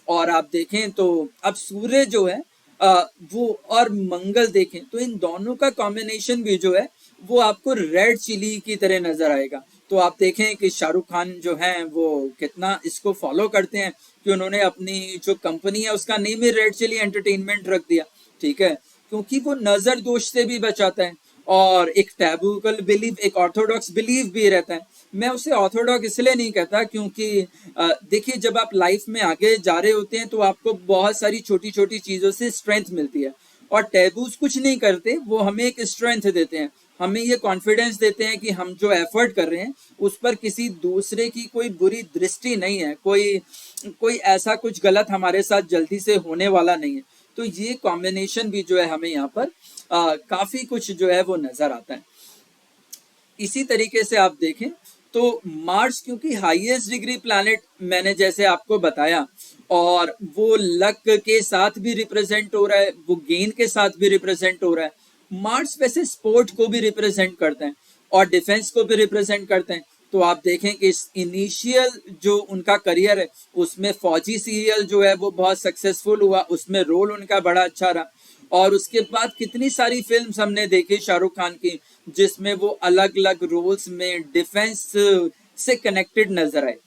और आप देखें तो अब सूर्य जो है वो और मंगल देखें तो इन दोनों का कॉम्बिनेशन भी जो है वो आपको रेड चिली की तरह नजर आएगा। तो आप देखें कि शाहरुख खान जो हैं वो कितना इसको फॉलो करते हैं कि उन्होंने अपनी जो कंपनी है उसका नेम ही रेड चिली एंटरटेनमेंट रख दिया। ठीक है, क्योंकि वो नजर दोष से भी बचाता है और एक टैबूकल बिलीव, एक ऑर्थोडॉक्स बिलीव भी रहता है। मैं उसे ऑर्थोडॉक्स इसलिए नहीं कहता क्योंकि देखिए जब आप लाइफ में आगे जा रहे होते हैं तो आपको बहुत सारी छोटी छोटी चीजों से स्ट्रेंथ मिलती है और टैबूज कुछ नहीं करते, वो हमें एक स्ट्रेंथ देते हैं, हमें ये कॉन्फिडेंस देते हैं कि हम जो एफर्ट कर रहे हैं उस पर किसी दूसरे की कोई बुरी दृष्टि नहीं है, कोई कोई ऐसा कुछ गलत हमारे साथ जल्दी से होने वाला नहीं है। तो ये कॉम्बिनेशन भी जो है हमें यहाँ पर काफी कुछ जो है वो नजर आता है। इसी तरीके से आप देखें तो मार्स क्योंकि हाईएस्ट डिग्री प्लैनेट मैंने जैसे आपको बताया और वो लक के साथ भी रिप्रेजेंट हो रहा है, वो गेन के साथ भी रिप्रेजेंट हो रहा है। मार्स वैसे स्पोर्ट को भी रिप्रेजेंट करते हैं और डिफेंस को भी रिप्रेजेंट करते हैं। तो आप देखें कि इस इनिशियल जो उनका करियर है उसमें फौजी सीरियल जो है वो बहुत सक्सेसफुल हुआ, उसमें रोल उनका बड़ा अच्छा रहा और उसके बाद कितनी सारी फिल्म्स हमने देखी शाहरुख खान की जिसमें वो अलग अलग रोल्स में डिफेंस से कनेक्टेड नजर आए।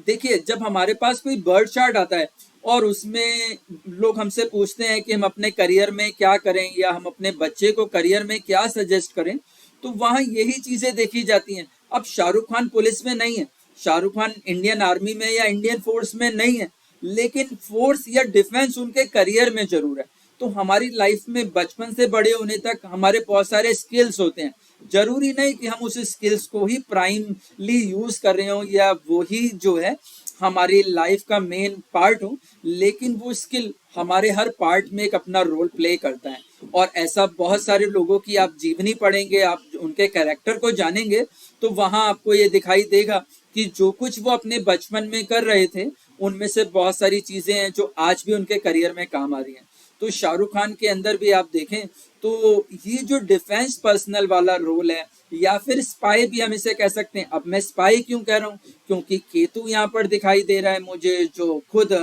देखिए जब हमारे पास कोई बर्ड चार्ट आता है और उसमें लोग हमसे पूछते हैं कि हम अपने करियर में क्या करें या हम अपने बच्चे को करियर में क्या सजेस्ट करें, तो वहां यही चीजें देखी जाती हैं। अब शाहरुख खान पुलिस में नहीं है, शाहरुख खान इंडियन आर्मी में या इंडियन फोर्स में नहीं है, लेकिन फोर्स या डिफेंस उनके करियर में जरूर है। तो हमारी लाइफ में बचपन से बड़े होने तक हमारे बहुत सारे स्किल्स होते हैं, जरूरी नहीं कि हम उस स्किल्स को ही प्राइमली यूज कर रहे हो या वो ही जो है हमारी लाइफ का मेन पार्ट हो, लेकिन वो स्किल हमारे हर पार्ट में एक अपना रोल प्ले करता है। और ऐसा बहुत सारे लोगों की आप जीवनी पढ़ेंगे, आप उनके कैरेक्टर को जानेंगे तो वहां आपको ये दिखाई देगा कि जो कुछ वो अपने बचपन में कर रहे थे उनमें से बहुत सारी चीजें हैं जो आज भी उनके करियर में काम आ रही हैं। तो शाहरुख खान के अंदर भी आप देखें तो ये जो डिफेंस पर्सनल वाला रोल है या फिर स्पाई भी हम इसे कह सकते हैं। अब मैं स्पाई क्यों कह रहा हूँ, क्योंकि केतु यहाँ पर दिखाई दे रहा है मुझे जो खुद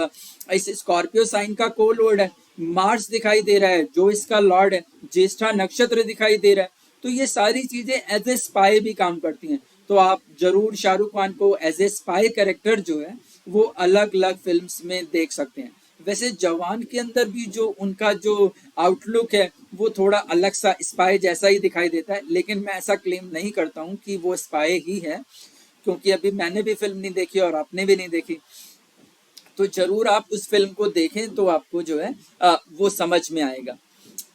इस स्कॉर्पियो साइन का को लॉर्ड है, मार्स दिखाई दे रहा है जो इसका लॉर्ड है, ज्येष्ठा नक्षत्र दिखाई दे रहा है। तो ये सारी चीजें एज ए स्पाई भी काम करती हैं। तो आप जरूर शाहरुख खान को एज ए स्पाई कैरेक्टर जो है वो अलग अलग फिल्म्स में देख सकते हैं। वैसे जवान के अंदर भी जो उनका जो आउटलुक है वो थोड़ा अलग सा स्पाई जैसा ही दिखाई देता है, लेकिन मैं ऐसा क्लेम नहीं करता हूँ कि वो स्पाई ही है, क्योंकि अभी मैंने भी फिल्म नहीं देखी और आपने भी नहीं देखी। तो जरूर आप उस फिल्म को देखें तो आपको जो है वो समझ में आएगा।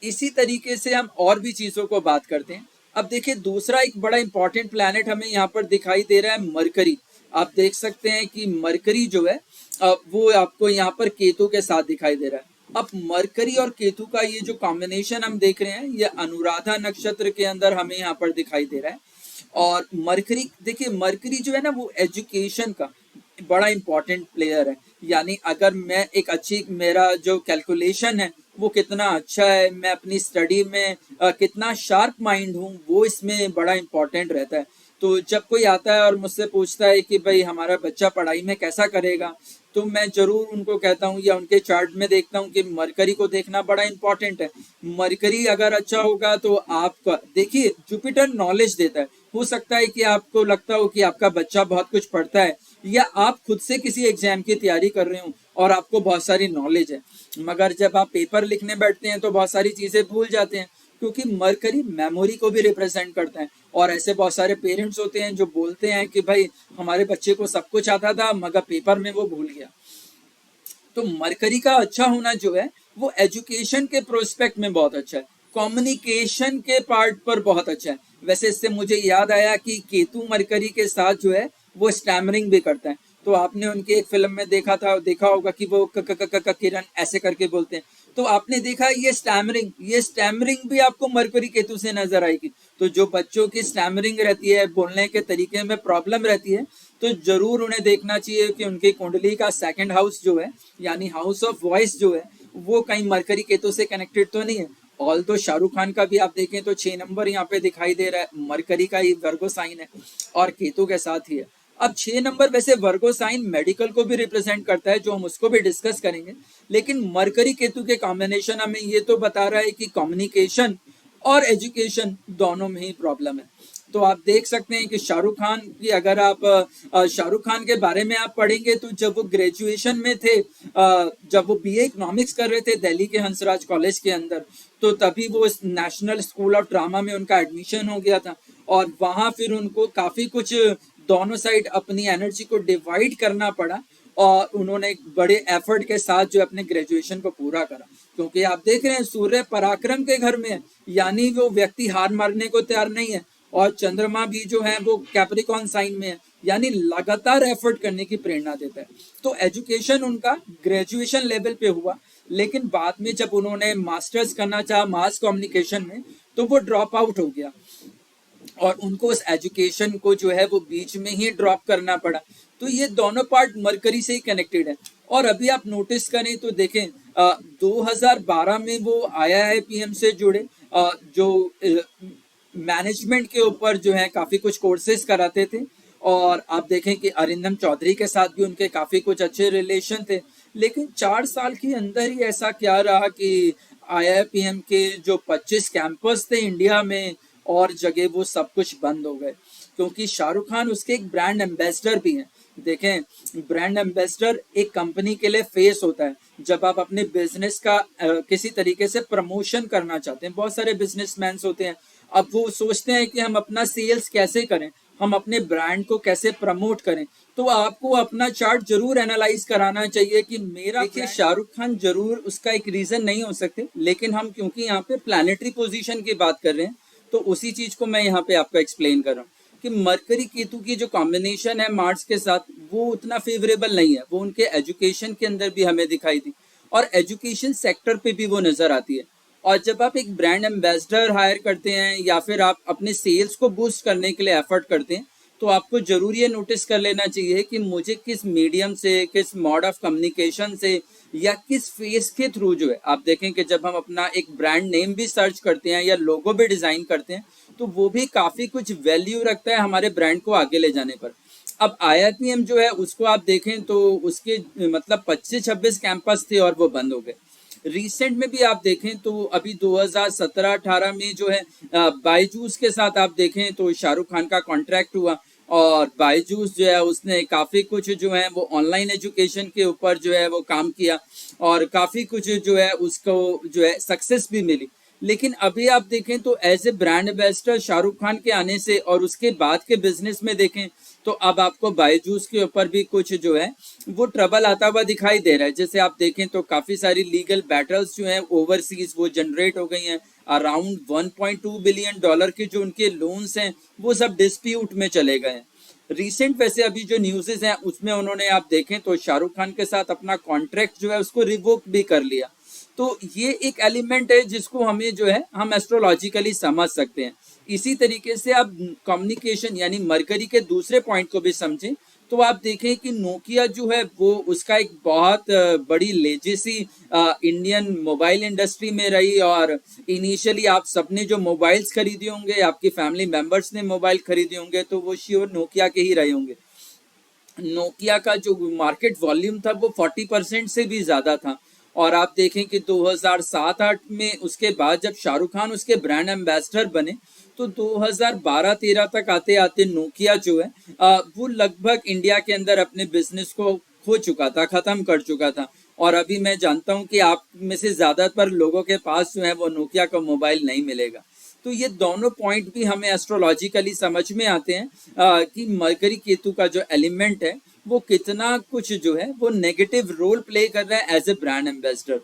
इसी तरीके से हम और भी चीजों को बात करते हैं। अब देखिए दूसरा एक बड़ा इंपॉर्टेंट प्लैनेट हमें यहाँ पर दिखाई दे रहा है मरकरी। आप देख सकते हैं कि मरकरी जो है वो आपको यहाँ पर केतु के साथ दिखाई दे रहा है। अब मरकरी और केतु का ये जो कॉम्बिनेशन हम देख रहे हैं ये अनुराधा नक्षत्र के अंदर हमें यहाँ पर दिखाई दे रहा है। और मरकरी देखिए, मरकरी जो है ना वो एजुकेशन का बड़ा इंपॉर्टेंट प्लेयर है। यानी अगर मैं एक अच्छी, मेरा जो कैलकुलेशन है वो कितना अच्छा है, मैं अपनी स्टडी में कितना शार्प माइंड हूँ, वो इसमें बड़ा इंपॉर्टेंट रहता है। तो जब कोई आता है और मुझसे पूछता है कि भाई हमारा बच्चा पढ़ाई में कैसा करेगा, तो मैं जरूर उनको कहता हूँ या उनके चार्ट में देखता हूँ कि मरकरी को देखना बड़ा इंपॉर्टेंट है। मरकरी अगर अच्छा होगा तो आपका देखिए जुपिटर नॉलेज देता है। हो सकता है कि आपको लगता हो कि आपका बच्चा बहुत कुछ पढ़ता है या आप खुद से किसी एग्जाम की तैयारी कर रहे हो और आपको बहुत सारी नॉलेज है, मगर जब आप पेपर लिखने बैठते हैं तो बहुत सारी चीजें भूल जाते हैं, क्योंकि मरकरी मेमोरी को भी रिप्रेजेंट करता है। और ऐसे बहुत सारे पेरेंट्स होते हैं जो बोलते हैं कि भाई हमारे बच्चे को सब कुछ आता था मगर पेपर में वो भूल गया। तो मरकरी का अच्छा होना जो है वो एजुकेशन के प्रोस्पेक्ट में बहुत अच्छा है, कम्युनिकेशन के पार्ट पर बहुत अच्छा है। वैसे इससे मुझे याद आया कि केतु मरकरी के साथ जो है वो स्टैमरिंग भी करता है। तो आपने उनकी एक फिल्म में देखा होगा कि वो क क क क क किरण ऐसे करके बोलते हैं। तो आपने देखा ये स्टैमरिंग भी आपको मरकरी केतु से नजर आएगी। तो जो बच्चों की स्टैमरिंग रहती है, बोलने के तरीके में प्रॉब्लम रहती है, तो जरूर उन्हें देखना चाहिए कि उनकी कुंडली का सेकंड हाउस जो है यानी हाउस ऑफ वॉइस जो है वो कहीं मरकरी केतु से कनेक्टेड तो नहीं है। ऑल तो शाहरुख खान का भी आप देखें तो 6 नंबर यहाँ पे दिखाई दे रहा है, मरकरी का ही वर्गो साइन है और केतु के साथ ही है। अब 6 नंबर वैसे वर्गो साइन मेडिकल को भी रिप्रेजेंट करता है, जो हम उसको भी डिस्कस करेंगे, लेकिन मरकरी केतु के कॉम्बिनेशन हमें ये तो बता रहा है कि कम्युनिकेशन और एजुकेशन दोनों में ही प्रॉब्लम है। तो आप देख सकते हैं कि शाहरुख खान की अगर आप शाहरुख खान के बारे में आप पढ़ेंगे तो जब वो ग्रेजुएशन में थे, जब वो बीए इकोनॉमिक्स कर रहे थे दिल्ली के हंसराज कॉलेज के अंदर, तो तभी वो नेशनल स्कूल ऑफ ड्रामा में उनका एडमिशन हो गया था और वहां फिर उनको काफी कुछ दोनों साइड अपनी एनर्जी को डिवाइड करना पड़ा और उन्होंने बड़े एफर्ट के साथ जो अपने ग्रेजुएशन को पूरा करा। क्योंकि आप देख रहे हैं सूर्य पराक्रम के घर में है, यानी वो व्यक्ति हार मारने को तैयार नहीं है, और चंद्रमा भी जो है वो कैप्रिकॉन साइन में है, यानी लगातार एफर्ट करने की प्रेरणा देता है। तो एजुकेशन उनका ग्रेजुएशन लेवल पे हुआ, लेकिन बाद में जब उन्होंने मास्टर्स करना चाहा मास कम्युनिकेशन में तो वो ड्रॉप आउट हो गया और उनको उस एजुकेशन को जो है वो बीच में ही ड्रॉप करना पड़ा। तो ये दोनों पार्ट मरकरी से ही कनेक्टेड है। और अभी आप नोटिस करें तो देखें 2012 में वो IIPM से जुड़े, जो मैनेजमेंट के ऊपर जो है काफी कुछ कोर्सेज कराते थे, और आप देखें कि अरिंदम चौधरी के साथ भी उनके काफी कुछ अच्छे रिलेशन थे। लेकिन 4 साल के अंदर ही ऐसा क्या रहा कि IIPM के जो 25 कैंपस थे इंडिया में और जगह, वो सब कुछ बंद हो गए, क्योंकि शाहरुख खान उसके एक ब्रांड एम्बेसडर भी हैं। देखें, ब्रांड एम्बेसडर एक कंपनी के लिए फेस होता है। जब आप अपने बिजनेस का किसी तरीके से प्रमोशन करना चाहते हैं, बहुत सारे बिजनेसमैन होते हैं, अब वो सोचते हैं कि हम अपना सेल्स कैसे करें, हम अपने ब्रांड को कैसे प्रमोट करें। तो आपको अपना चार्ट जरूर एनालाइज कराना चाहिए कि मेरा, देखिए शाहरुख खान जरूर उसका एक रीजन नहीं हो सकते, लेकिन हम क्योंकि यहाँ पे प्लानिटरी पोजीशन की बात कर रहे हैं तो उसी चीज को मैं यहाँ पे आपको एक्सप्लेन कर रहा हूँ कि मरकरी केतु की जो कॉम्बिनेशन है मार्स के साथ, वो उतना फेवरेबल नहीं है। वो उनके एजुकेशन के अंदर भी हमें दिखाई दी और एजुकेशन सेक्टर पे भी वो नजर आती है। और जब आप एक ब्रांड एम्बेसडर हायर करते हैं या फिर आप अपने सेल्स को बूस्ट करने के लिए एफर्ट करते हैं, तो आपको जरूर ये नोटिस कर लेना चाहिए कि मुझे किस मीडियम से, किस मोड ऑफ कम्युनिकेशन से या किस फेस के थ्रू जो है, आप देखें कि जब हम अपना एक ब्रांड नेम भी सर्च करते हैं या लोगो भी डिजाइन करते हैं तो वो भी काफी कुछ वैल्यू रखता है हमारे ब्रांड को आगे ले जाने पर। अब IIPM जो है उसको आप देखें तो उसके मतलब 25-26 कैंपस थे और वो बंद हो गए। रिसेंट में भी आप देखें तो अभी 2017-18 में जो है बायजूस के साथ आप देखें तो शाहरुख खान का कॉन्ट्रैक्ट हुआ और बायजूस जो है उसने काफी कुछ जो है वो ऑनलाइन एजुकेशन के ऊपर जो है वो काम किया और काफी कुछ जो है उसको जो है सक्सेस भी मिली। लेकिन अभी आप देखें तो as a brand ambassador Shahrukh Khan के आने से और उसके बाद के बिजनेस में देखें तो अब आपको बायजूस के ऊपर भी कुछ जो है वो ट्रबल आता हुआ दिखाई दे रहा है। जैसे आप देखें तो काफी सारी लीगल बैटल्स जो हैं ओवरसीज वो जनरेट हो गई हैं। अराउंड $1.2 बिलियन के जो उनके लोन्स हैं वो सब डिस्प्यूट में चले गए हैं। रिसेंट वैसे अभी जो न्यूज़ेस हैं उसमें उन्होंने आप देखें तो शाहरुख खान के साथ अपना कॉन्ट्रैक्ट जो है उसको रिवोक भी कर लिया। तो ये एक एलिमेंट है जिसको हमें जो है हम एस्ट्रोलॉजिकली समझ सकते हैं। इसी तरीके से आप कम्युनिकेशन यानी मरकरी के दूसरे पॉइंट को भी समझें तो आप देखें कि नोकिया जो है वो उसका एक बहुत बड़ी लेजेसी इंडियन मोबाइल इंडस्ट्री में रही और इनिशियली आप सबने जो मोबाइल्स खरीदे होंगे, आपकी फैमिली मेंबर्स ने मोबाइल खरीदे होंगे तो वो श्योर नोकिया के ही रहे होंगे। नोकिया का जो मार्केट वॉल्यूम था वो 40% से भी ज्यादा था। और आप देखें कि 2007-8 में उसके बाद जब शाहरुख खान उसके ब्रांड एम्बेसडर बने तो 2012-13 तक आते आते नोकिया जो है वो लगभग इंडिया के अंदर अपने बिजनेस को खो चुका था, खत्म कर चुका था। और अभी मैं जानता हूं कि आप में से ज्यादातर लोगों के पास जो है वो नोकिया का मोबाइल नहीं मिलेगा। तो ये दोनों पॉइंट भी हमें एस्ट्रोलॉजिकली समझ में आते हैं कि मरकरी केतु का जो एलिमेंट है वो कितना कुछ जो है वो नेगेटिव रोल प्ले कर रहा है एज ए ब्रांड एम्बेसडर।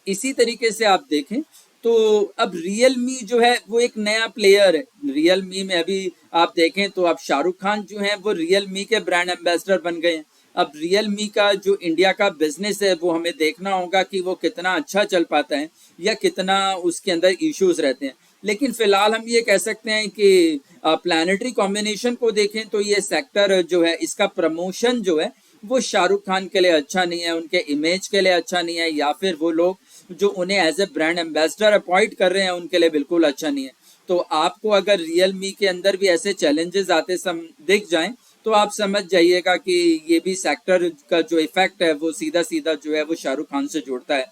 इसी तरीके से आप देखें तो अब रियलमी जो है वो एक नया प्लेयर है। रियलमी में अभी आप देखें तो अब शाहरुख खान जो है वो रियलमी के ब्रांड एम्बेसडर बन गए हैं। अब रियलमी का जो इंडिया का बिजनेस है वो हमें देखना होगा कि वो कितना अच्छा चल पाता है या कितना उसके अंदर इश्यूज रहते हैं। लेकिन फिलहाल हम ये कह सकते हैं कि प्लानिटरी कॉम्बिनेशन को देखें तो ये सेक्टर जो है इसका प्रमोशन जो है वो शाहरुख खान के लिए अच्छा नहीं है, उनके इमेज के लिए अच्छा नहीं है, या फिर वो लोग जो उन्हें as a brand ambassador appoint कर रहे हैं उनके लिए बिल्कुल अच्छा नहीं है। तो आपको अगर रियलमी के अंदर भी ऐसे चैलेंजेस आते दिख जाएं तो आप समझ जाइएगा कि ये भी सेक्टर का जो इफेक्ट है वो सीधा सीधा जो है वो शाहरुख खान से जुड़ता है।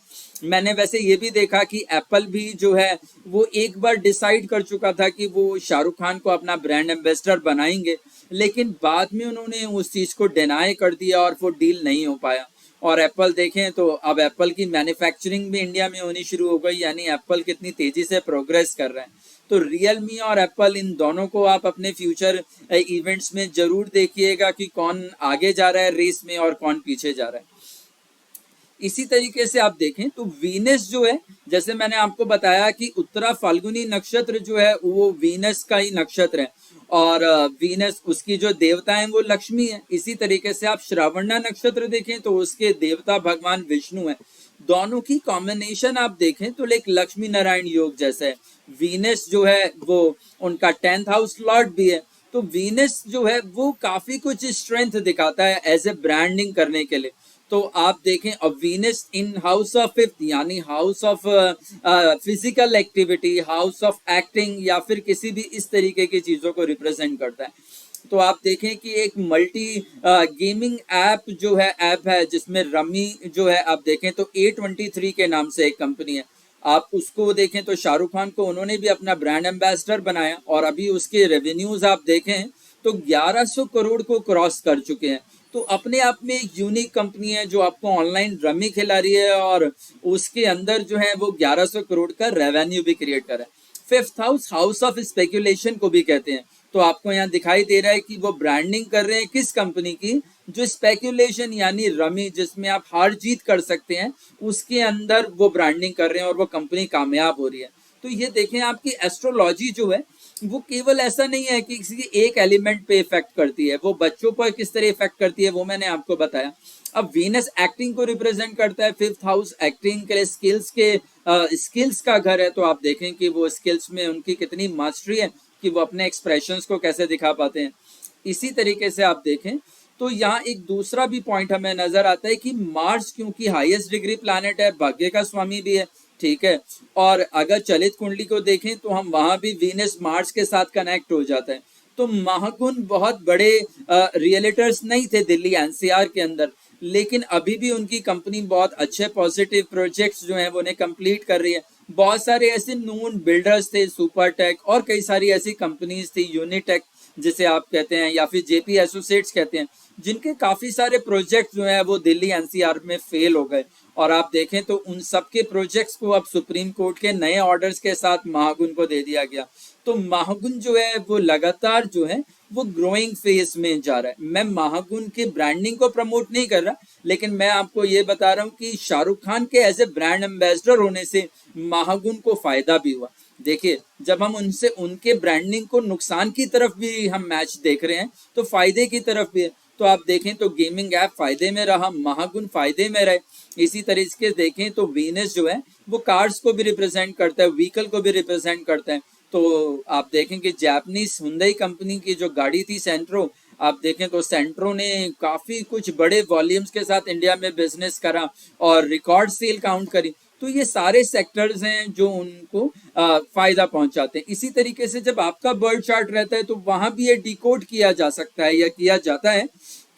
मैंने वैसे ये भी देखा कि एप्पल भी जो है वो एक बार डिसाइड कर चुका था कि वो शाहरुख खान को अपना ब्रांड एम्बेसडर बनाएंगे, लेकिन बाद में उन्होंने उस चीज को डिनाई कर दिया और वो डील नहीं हो पाया। और एप्पल देखें तो अब एप्पल की मैन्युफैक्चरिंग भी इंडिया में होनी शुरू हो गई, यानी एप्पल कितनी तेजी से प्रोग्रेस कर रहे हैं। तो रियलमी और एप्पल इन दोनों को आप अपने फ्यूचर इवेंट्स में जरूर देखिएगा कि कौन आगे जा रहा है रेस में और कौन पीछे जा रहा है। इसी तरीके से आप देखें तो वीनस जो है, जैसे मैंने आपको बताया कि उत्तरा फाल्गुनी नक्षत्र जो है वो वीनस का ही नक्षत्र है, और वीनस उसकी जो देवता है वो लक्ष्मी है। इसी तरीके से आप श्रावणा नक्षत्र देखें तो उसके देवता भगवान विष्णु है। दोनों की कॉम्बिनेशन आप देखें तो एक लक्ष्मी नारायण योग जैसा है। वीनस जो है वो उनका 10th हाउस लॉर्ड भी है। तो वीनस जो है वो काफी कुछ स्ट्रेंथ दिखाता है एज ए ब्रांडिंग करने के लिए। तो आप देखें अब Venus in house of fifth, यानी house of physical activity, house of acting, या फिर किसी भी इस तरीके की चीजों को रिप्रेजेंट करता है। तो आप देखें कि एक मल्टी गेमिंग ऐप है जिसमें रमी जो है, आप देखें तो A23 के नाम से एक कंपनी है। आप उसको देखें तो शाहरुख खान को उन्होंने भी अपना ब्रांड एम्बेसडर बनाया, और अभी उसके रेवेन्यूज आप देखें तो 1100 करोड़ को क्रॉस कर चुके हैं। तो अपने आप में एक यूनिक कंपनी है जो आपको ऑनलाइन रमी खिला रही है, और उसके अंदर जो है वो 1100 करोड़ का रेवेन्यू भी क्रिएट कर रहा है। Fifth house house of speculation को भी कहते हैं। तो आपको यहाँ दिखाई दे रहा है कि वो ब्रांडिंग कर रहे हैं किस कंपनी की, जो स्पेकुलेशन यानी रमी जिसमें आप हार जीत कर सकते हैं, उसके अंदर वो ब्रांडिंग कर रहे हैं और वो कंपनी कामयाब हो रही है। तो ये देखें आपकी एस्ट्रोलॉजी जो है वो केवल ऐसा नहीं है कि किसी एक एलिमेंट पे इफेक्ट करती है, वो बच्चों पर किस तरह इफेक्ट करती है वो मैंने आपको बताया। अब वीनस एक्टिंग को रिप्रेजेंट करता है, फिफ्थ हाउस एक्टिंग के लिए स्किल्स का घर है। तो आप देखें कि वो स्किल्स में उनकी कितनी मास्टरी है कि वो अपने एक्सप्रेशंस को कैसे दिखा पाते हैं। इसी तरीके से आप देखें तो यहाँ एक दूसरा भी पॉइंट हमें नजर आता है कि मार्स क्योंकि हाईएस्ट डिग्री प्लैनेट है, भाग्य का स्वामी भी है, ठीक है। और अगर चलित कुंडली को देखें तो हम वहां भी वीनस मार्स के साथ कनेक्ट हो जाते हैं। तो महागुण बहुत बड़े रियलेटर्स नहीं थे दिल्ली एनसीआर के अंदर, लेकिन अभी भी उनकी कंपनी बहुत अच्छे पॉजिटिव प्रोजेक्ट्स जो हैं वो उन्हें कंप्लीट कर रही है। बहुत सारे ऐसे नून बिल्डर्स थे, सुपरटेक और कई सारी ऐसी कंपनीज थी, यूनिटेक जिसे आप कहते हैं या फिर जेपी एसोसिएट्स कहते हैं, जिनके काफी सारे प्रोजेक्ट जो है वो दिल्ली एनसीआर में फेल हो गए। और आप देखें तो उन सबके प्रोजेक्ट्स को अब सुप्रीम कोर्ट के नए ऑर्डर्स के साथ महागुन को दे दिया गया। तो महागुन जो है वो लगातार जो है वो ग्रोइंग फेज में जा रहा है। मैं महागुन के ब्रांडिंग को प्रमोट नहीं कर रहा, लेकिन मैं आपको ये बता रहा हूँ कि शाहरुख खान के एज ए ब्रांड एम्बेसडर होने से महागुन को फायदा भी हुआ। देखिए जब हम उनसे उनके ब्रांडिंग को नुकसान की तरफ भी हम मैच देख रहे हैं तो फायदे की तरफ भी है। तो आप देखें तो गेमिंग ऐप फायदे में रहा, महागुन फायदे में रहे। इसी तरीके से देखें तो वीनस जो है वो कार्स को भी रिप्रेजेंट करता है, व्हीकल को भी रिप्रेजेंट करता है। तो आप देखें कि जापानीज हुंडई कंपनी की जो गाड़ी थी सेंट्रो, आप देखें तो सेंट्रो ने काफी कुछ बड़े वॉल्यूम्स के साथ इंडिया में बिजनेस करा और रिकॉर्ड सेल काउंट करी। तो ये सारे सेक्टर्स हैं जो उनको फायदा पहुंचाते हैं। इसी तरीके से जब आपका बर्ड चार्ट रहता है तो वहां भी ये डिकोड किया जा सकता है या किया जाता है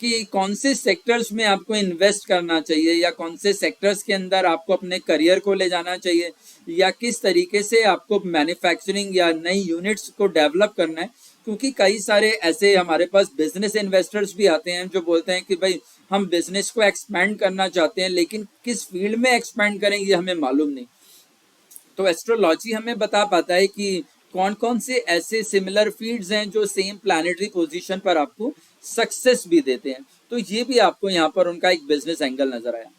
कि कौन से सेक्टर्स में आपको इन्वेस्ट करना चाहिए, या कौन से सेक्टर्स के अंदर आपको अपने करियर को ले जाना चाहिए, या किस तरीके से आपको मैन्युफैक्चरिंग या नई यूनिट्स को डेवलप करना है। क्योंकि कई सारे ऐसे हमारे पास बिजनेस इन्वेस्टर्स भी आते हैं जो बोलते हैं कि भाई हम बिजनेस को एक्सपेंड करना चाहते हैं, लेकिन किस फील्ड में एक्सपेंड करेंगे हमें मालूम नहीं। तो एस्ट्रोलॉजी हमें बता पाता है कि कौन कौन से ऐसे सिमिलर फील्ड्स हैं जो सेम प्लानिटरी पोजीशन पर आपको सक्सेस भी देते हैं। तो ये भी आपको यहाँ पर उनका एक बिजनेस एंगल नजर आया।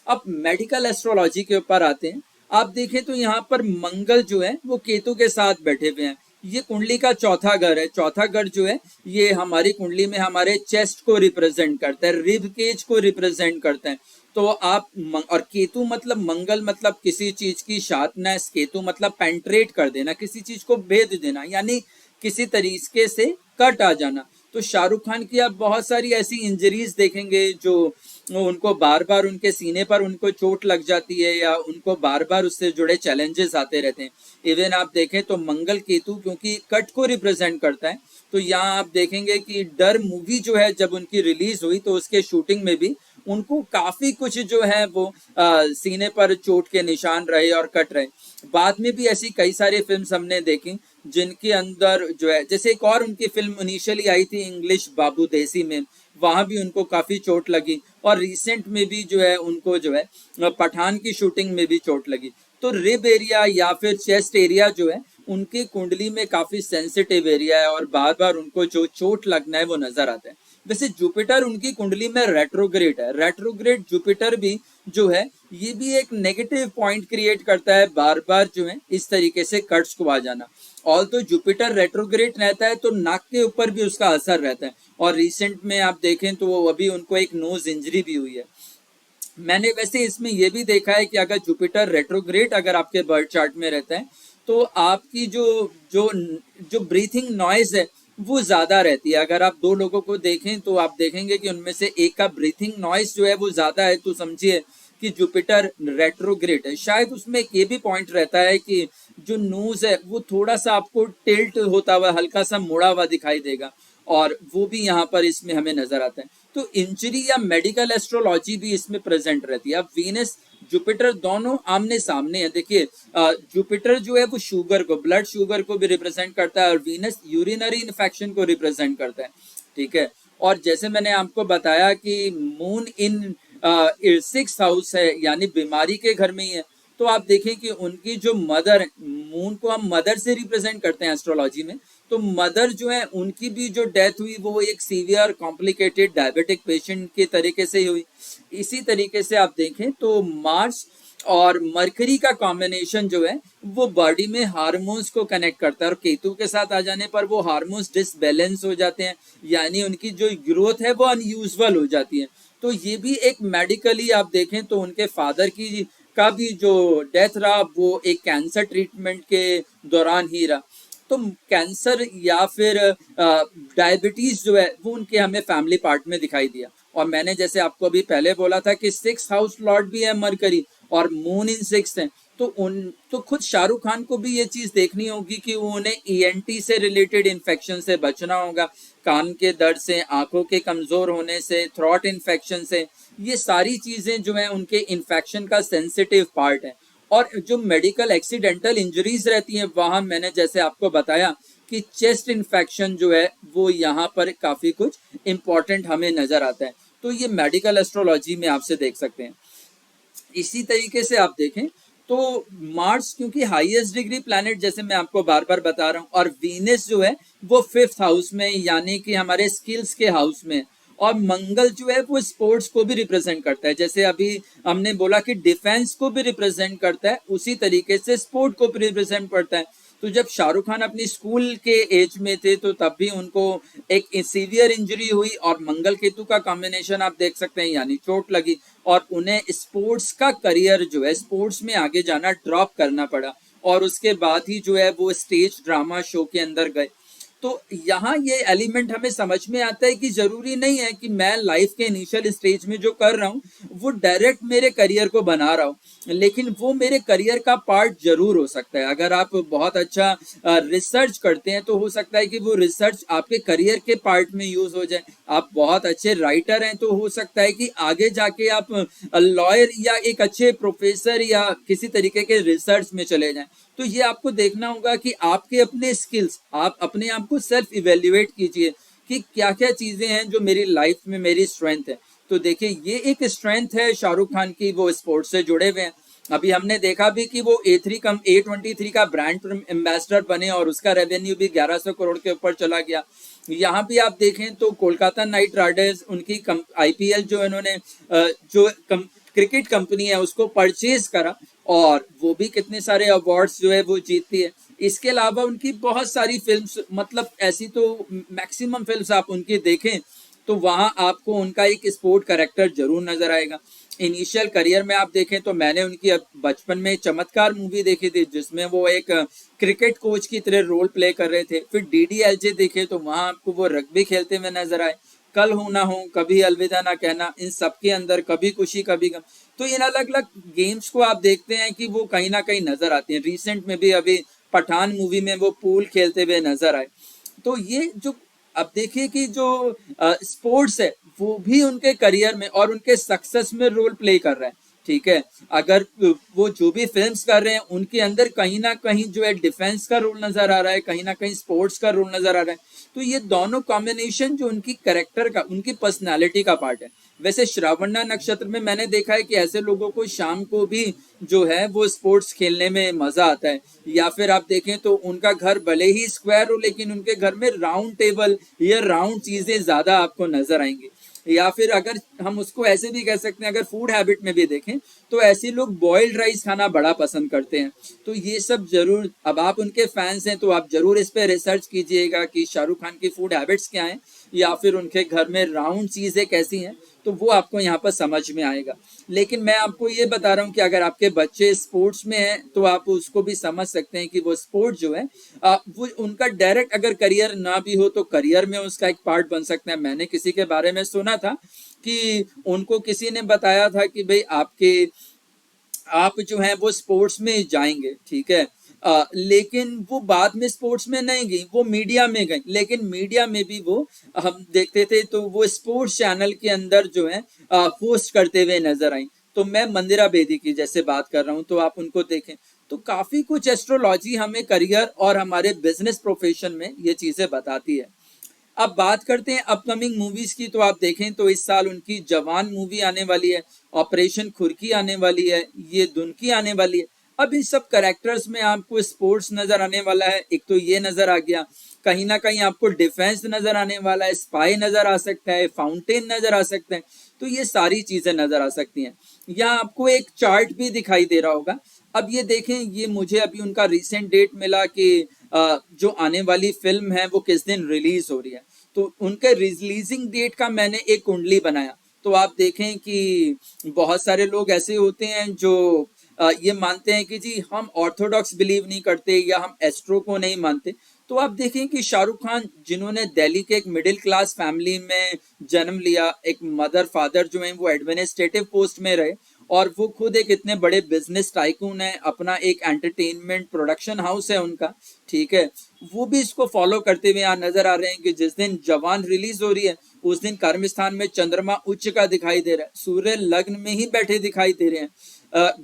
अब मेडिकल एस्ट्रोलॉजी के ऊपर आते हैं। आप देखें तो यहाँ पर मंगल जो है वो केतु के साथ बैठे हुए हैं। ये कुंडली का चौथा घर है। चौथा घर जो है ये हमारी कुंडली में हमारे चेस्ट को रिप्रेजेंट करता है, रिब केज को रिप्रेजेंट करता है। तो आप और केतु मतलब मंगल मतलब किसी चीज की शार्पनेस, केतु मतलब पेंट्रेट कर देना, किसी चीज को भेद देना, यानी किसी तरीके से कट आ जाना। तो शाहरुख खान की आप बहुत सारी ऐसी इंजरीज देखेंगे जो उनको बार बार उनके सीने पर उनको चोट लग जाती है या उनको बार बार उससे जुड़े चैलेंजेस आते रहते हैं। इवन आप देखें तो मंगल केतु क्योंकि कट को रिप्रेजेंट करता है, तो यहाँ आप देखेंगे कि डर मूवी जो है जब उनकी रिलीज हुई तो उसके शूटिंग में भी उनको काफी कुछ जो है वो सीने पर चोट के निशान रहे और कट रहे। बाद में भी ऐसी कई सारी फिल्म्स हमने देखी जिनके अंदर जो है, जैसे एक और उनकी फिल्म इनिशियली आई थी इंग्लिश बाबू देसी में, वहां भी उनको काफी चोट लगी। और रिसेंट में भी जो है उनको जो है पठान की शूटिंग में भी चोट लगी। तो रिब एरिया या फिर चेस्ट एरिया जो है उनकी कुंडली में काफी सेंसिटिव एरिया है और बार बार उनको जो चोट लगना है वो नजर आता है। वैसे जुपिटर उनकी कुंडली में रेट्रोग्रेड है। रेट्रोग्रेड जुपिटर भी जो है ये भी एक नेगेटिव पॉइंट क्रिएट करता है, बार बार जो है इस तरीके से कट्स को आ जाना। ऑल तो जुपिटर रेट्रोग्रेड रहता है तो नाक के ऊपर भी उसका असर रहता है। और रिसेंट में आप देखें तो वो अभी उनको एक नोज इंजरी भी हुई है। मैंने वैसे इसमें यह भी देखा है कि अगर जुपिटर रेट्रोग्रेड अगर आपके बर्थ चार्ट में रहता है तो आपकी जो जो जो ब्रीथिंग नॉइज है वो ज्यादा रहती है। अगर आप दो लोगों को देखें तो आप देखेंगे कि उनमें से एक का ब्रीथिंग नॉइज जो है वो ज्यादा है, तो समझिए कि जुपिटर रेट्रोग्रेड है। शायद उसमें एक ये भी पॉइंट रहता है कि जो नोज है वो थोड़ा सा आपको टिल्ट होता हुआ हल्का सा मुड़ा हुआ दिखाई देगा, और वो भी यहाँ पर इसमें हमें नजर आता है। तो इंजरी या मेडिकल एस्ट्रोलॉजी भी इसमें प्रेजेंट रहती है। अब वीनस जुपिटर दोनों आमने सामने है। देखिए जुपिटर जो है वो शुगर को, ब्लड शुगर को भी रिप्रेजेंट करता है और वीनस यूरिनरी इन्फेक्शन को रिप्रेजेंट करता है। ठीक है, और जैसे मैंने आपको बताया कि मून इन 6th हाउस है यानी बीमारी के घर में ही है, तो आप देखें कि उनकी जो मदर, मून को हम मदर से रिप्रेजेंट करते हैं एस्ट्रोलॉजी में, तो मदर जो है उनकी भी जो डेथ हुई वो एक सीवियर कॉम्प्लिकेटेड डायबिटिक पेशेंट के तरीके से ही हुई। इसी तरीके से आप देखें तो मार्स और मरकरी का कॉम्बिनेशन जो है वो बॉडी में हार्मोन्स को कनेक्ट करता है, और केतु के साथ आ जाने पर वो हार्मोन्स डिसबैलेंस हो जाते हैं, यानी उनकी जो ग्रोथ है वो अनयूजुअल हो जाती है। तो ये भी एक मेडिकली आप देखें तो उनके फादर की का भी जो डेथ रहा वो एक कैंसर ट्रीटमेंट के दौरान ही रहा। तो कैंसर या फिर डायबिटीज जो है वो उनके हमें फैमिली पार्ट में दिखाई दिया। और मैंने जैसे आपको अभी पहले बोला था कि 6th हाउस लॉर्ड भी है मरकरी और मून इन 6th है, तो खुद शाहरुख खान को भी ये चीज देखनी होगी कि उन्हें ईएनटी से रिलेटेड इन्फेक्शन से बचना होगा, कान के दर्द से, आंखों के कमजोर होने से, थ्रॉट इन्फेक्शन से। ये सारी चीजें जो है उनके इन्फेक्शन का सेंसिटिव पार्ट है। और जो मेडिकल एक्सीडेंटल इंजरीज रहती हैं वहां मैंने जैसे आपको बताया कि चेस्ट इन्फेक्शन जो है वो यहाँ पर काफी कुछ इंपॉर्टेंट हमें नजर आता है। तो ये मेडिकल एस्ट्रोलॉजी में आपसे देख सकते हैं। इसी तरीके से आप देखें तो मार्स क्योंकि हाईएस्ट डिग्री प्लैनेट जैसे मैं आपको बार बार बता रहा हूं, और वीनस जो है वो 5th हाउस में यानी कि हमारे स्किल्स के हाउस में, और मंगल जो है वो स्पोर्ट्स को भी रिप्रेजेंट करता है। जैसे अभी हमने बोला कि डिफेंस को भी रिप्रेजेंट करता है, उसी तरीके से स्पोर्ट को भी रिप्रेजेंट करता है। तो जब शाहरुख खान अपनी स्कूल के एज में थे तो तब भी उनको एक सीवियर इंजरी हुई और मंगल केतु का कॉम्बिनेशन आप देख सकते हैं, यानी चोट लगी, और उन्हें स्पोर्ट्स का करियर जो है, स्पोर्ट्स में आगे जाना ड्रॉप करना पड़ा, और उसके बाद ही जो है वो स्टेज ड्रामा शो के अंदर गए। तो यहाँ ये एलिमेंट हमें समझ में आता है कि जरूरी नहीं है कि मैं लाइफ के इनिशियल स्टेज में जो कर रहा हूँ वो डायरेक्ट मेरे करियर को बना रहा हूँ, लेकिन वो मेरे करियर का पार्ट जरूर हो सकता है। अगर आप बहुत अच्छा रिसर्च करते हैं तो हो सकता है कि वो रिसर्च आपके करियर के पार्ट में यूज हो जाए। आप बहुत अच्छे राइटर हैं तो हो सकता है कि आगे जाके आप लॉयर या एक अच्छे प्रोफेसर या किसी तरीके के रिसर्च में चले जाएं। तो ये आपको देखना होगा कि आपके अपने स्किल्स, आप अपने आप को सेल्फ इवेल्युएट कीजिए कि क्या क्या चीजें हैं जो मेरी लाइफ में मेरी स्ट्रेंथ है। तो देखिए ये एक स्ट्रेंथ है शाहरुख खान की, वो स्पोर्ट्स से जुड़े हुए हैं। अभी हमने देखा भी कि वो A23 का ब्रांड एम्बेसडर बने और उसका रेवेन्यू भी 1100 करोड़ के ऊपर चला गया। यहाँ भी आप देखें तो कोलकाता नाइट राइडर्स उनकी IPL जो इन्होंने जो क्रिकेट कंपनी है उसको परचेज करा, और वो भी कितने सारे अवार्ड्स जो है वो जीतती है। इसके अलावा उनकी बहुत सारी फिल्म्स, मतलब ऐसी तो मैक्सिमम फिल्म्स आप उनकी देखें तो वहां आपको उनका एक स्पोर्ट कैरेक्टर जरूर नजर आएगा। इनिशियल करियर में आप देखें तो मैंने उनकी बचपन में चमत्कार मूवी देखी थी जिसमें वो एक क्रिकेट कोच की तरह रोल प्ले कर रहे थे। फिर DDLJ देखे तो वहां आपको वो रग्बी खेलते हुए नजर आए। कल हो ना हो, कभी अलविदा ना कहना, इन सब के अंदर कभी खुशी कभी गम, तो इन अलग अलग गेम्स को आप देखते हैं कि वो कहीं ना कहीं नजर आते हैं। रिसेंट में भी अभी पठान मूवी में वो पूल खेलते हुए नजर आए। तो ये जो अब देखिए कि जो स्पोर्ट्स है वो भी उनके करियर में और उनके सक्सेस में रोल प्ले कर रहा है। ठीक है, अगर वो जो भी फिल्म्स कर रहे हैं उनके अंदर कहीं ना कहीं जो है डिफेंस का रोल नजर आ रहा है, कहीं ना कहीं स्पोर्ट्स का रोल नजर आ रहा है। तो ये दोनों कॉम्बिनेशन जो उनकी कैरेक्टर का, उनकी पर्सनालिटी का पार्ट है। वैसे श्रावणा नक्षत्र में मैंने देखा है कि ऐसे लोगों को शाम को भी जो है वो स्पोर्ट्स खेलने में मजा आता है। या फिर आप देखें तो उनका घर भले ही स्क्वायर हो लेकिन उनके घर में राउंड टेबल या राउंड चीजें ज्यादा आपको नजर आएंगी। या फिर अगर हम उसको ऐसे भी कह सकते हैं, अगर फूड हैबिट में भी देखें तो ऐसे लोग बॉइल्ड राइस खाना बड़ा पसंद करते हैं। तो ये सब जरूर, अब आप उनके फैंस हैं तो आप जरूर इस पे रिसर्च कीजिएगा कि शाहरुख खान की फूड हैबिट्स क्या हैं, या फिर उनके घर में राउंड चीजें कैसी हैं, तो वो आपको यहाँ पर समझ में आएगा। लेकिन मैं आपको ये बता रहा हूँ कि अगर आपके बच्चे स्पोर्ट्स में हैं तो आप उसको भी समझ सकते हैं कि वो स्पोर्ट्स जो है वो उनका डायरेक्ट अगर करियर ना भी हो तो करियर में उसका एक पार्ट बन सकता है। मैंने किसी के बारे में सुना था कि उनको किसी ने बताया था कि भाई आप जो है वो स्पोर्ट्स में जाएंगे, ठीक है, लेकिन वो बाद में स्पोर्ट्स में नहीं गई, वो मीडिया में गई। लेकिन मीडिया में भी वो हम देखते थे तो वो स्पोर्ट्स चैनल के अंदर जो है होस्ट करते हुए नजर आई। तो मैं मंदिरा बेदी की जैसे बात कर रहा हूँ, तो आप उनको देखें तो काफी कुछ एस्ट्रोलॉजी हमें करियर और हमारे बिजनेस प्रोफेशन में ये चीजें बताती है। अब बात करते हैं अपकमिंग मूवीज की, तो आप देखें तो इस साल उनकी जवान मूवी आने वाली है, ऑपरेशन खुरकी आने वाली है, ये दुनकी आने वाली है। अब इन सब कैरेक्टर्स में आपको स्पोर्ट्स नजर आने वाला है, एक तो ये नजर आ गया, कहीं ना कहीं आपको डिफेंस नजर आने वाला है, स्पाई नजर आ सकता है, फाउंटेन नजर आ सकता है। तो ये सारी चीजें नजर आ सकती हैं। यहाँ आपको एक चार्ट भी दिखाई दे रहा होगा। अब ये देखें, ये मुझे अभी उनका रिसेंट डेट मिला कि जो आने वाली फिल्म है वो किस दिन रिलीज हो रही है। तो उनके रिलीजिंग डेट का मैंने एक कुंडली बनाया। तो आप देखें कि बहुत सारे लोग ऐसे होते हैं जो ये मानते हैं कि जी हम ऑर्थोडॉक्स बिलीव नहीं करते या हम एस्ट्रो को नहीं मानते। तो आप देखें कि शाहरुख खान जिन्होंने दिल्ली के एक मिडिल क्लास फैमिली में जन्म लिया, एक मदर फादर जो है वो एडमिनिस्ट्रेटिव पोस्ट में रहे, और वो खुद एक इतने बड़े बिजनेस टाइकून है, अपना एक एंटरटेनमेंट प्रोडक्शन हाउस है उनका, ठीक है, वो भी इसको फॉलो करते हुए यहाँ नजर आ रहे हैं कि जिस दिन जवान रिलीज हो रही है उस दिन कर्म स्थान में चंद्रमा उच्च का दिखाई दे रहा है, सूर्य लग्न में ही बैठे दिखाई दे रहे हैं,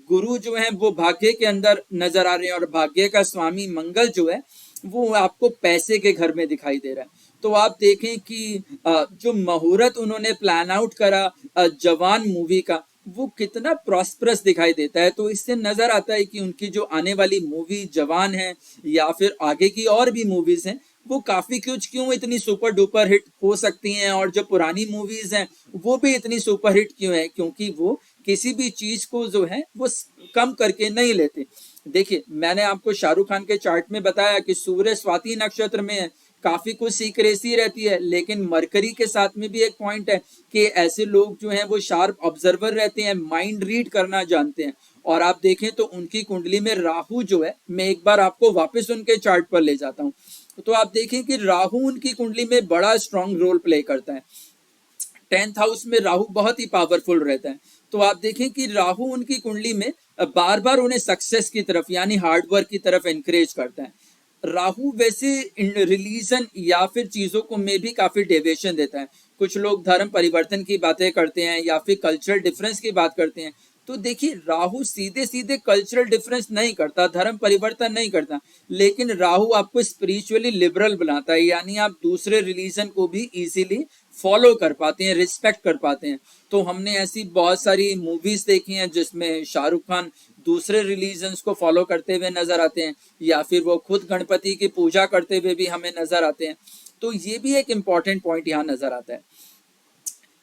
गुरु जो है वो भाग्य के अंदर नजर आ रहे हैं, और भाग्य का स्वामी मंगल जो है वो आपको पैसे के घर में दिखाई दे रहा है। तो आप देखें कि जो मुहूर्त उन्होंने प्लान आउट करा जवान मूवी का, वो कितना प्रॉस्परस दिखाई देता है। तो इससे नजर आता है कि उनकी जो आने वाली मूवी जवान है या फिर आगे की और भी मूवीज हैं वो काफी कुछ क्यों इतनी सुपर डुपर हिट हो सकती हैं, और जो पुरानी मूवीज हैं वो भी इतनी सुपर हिट क्यों है, क्योंकि वो किसी भी चीज को जो है वो कम करके नहीं लेते। देखिए, मैंने आपको शाहरुख खान के चार्ट में बताया कि सूर्य स्वाति नक्षत्र में है, काफी कुछ सीक्रेसी रहती है, लेकिन मरकरी के साथ में भी एक पॉइंट है कि ऐसे लोग जो हैं वो शार्प ऑब्जर्वर रहते हैं, माइंड रीड करना जानते हैं। और आप देखें तो उनकी कुंडली में राहु जो है, मैं एक बार आपको वापस उनके चार्ट पर ले जाता हूँ, तो आप देखें कि राहु उनकी कुंडली में बड़ा स्ट्रॉन्ग रोल प्ले करता है। 10th हाउस में राहु बहुत ही पावरफुल रहता है। तो आप देखें कि राहु उनकी कुंडली में बार बार उन्हें सक्सेस की तरफ यानी हार्डवर्क की तरफ एनकरेज करता है। राहु वैसे रिलीजन या फिर चीजों को में भी काफी डेविएशन देता है। कुछ लोग धर्म परिवर्तन की बातें करते हैं या फिर कल्चरल डिफरेंस की बात करते हैं। तो देखिए, राहु सीधे सीधे कल्चरल डिफरेंस नहीं करता, धर्म परिवर्तन नहीं करता, लेकिन राहु आपको स्पिरिचुअली लिबरल बनाता है, यानी आप दूसरे रिलीजन को भी इजीली फॉलो कर पाते हैं, रिस्पेक्ट कर पाते हैं। तो हमने ऐसी बहुत सारी मूवीज देखी हैं जिसमें शाहरुख खान दूसरे रिलीजन्स को फॉलो करते हुए नजर आते हैं, या फिर वो खुद गणपति की पूजा करते हुए भी हमें नजर आते हैं। तो ये भी एक इम्पॉर्टेंट पॉइंट यहाँ नजर आता है।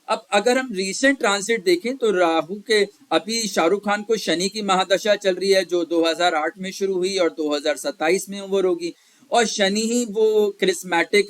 अब अगर हम रीसेंट ट्रांसिट देखें तो राहु के अभी शाहरुख खान को शनि की महादशा चल रही है जो 2008 में शुरू हुई और 2027 में ओवर होगी, और शनि ही वो क्रिस्मेटिक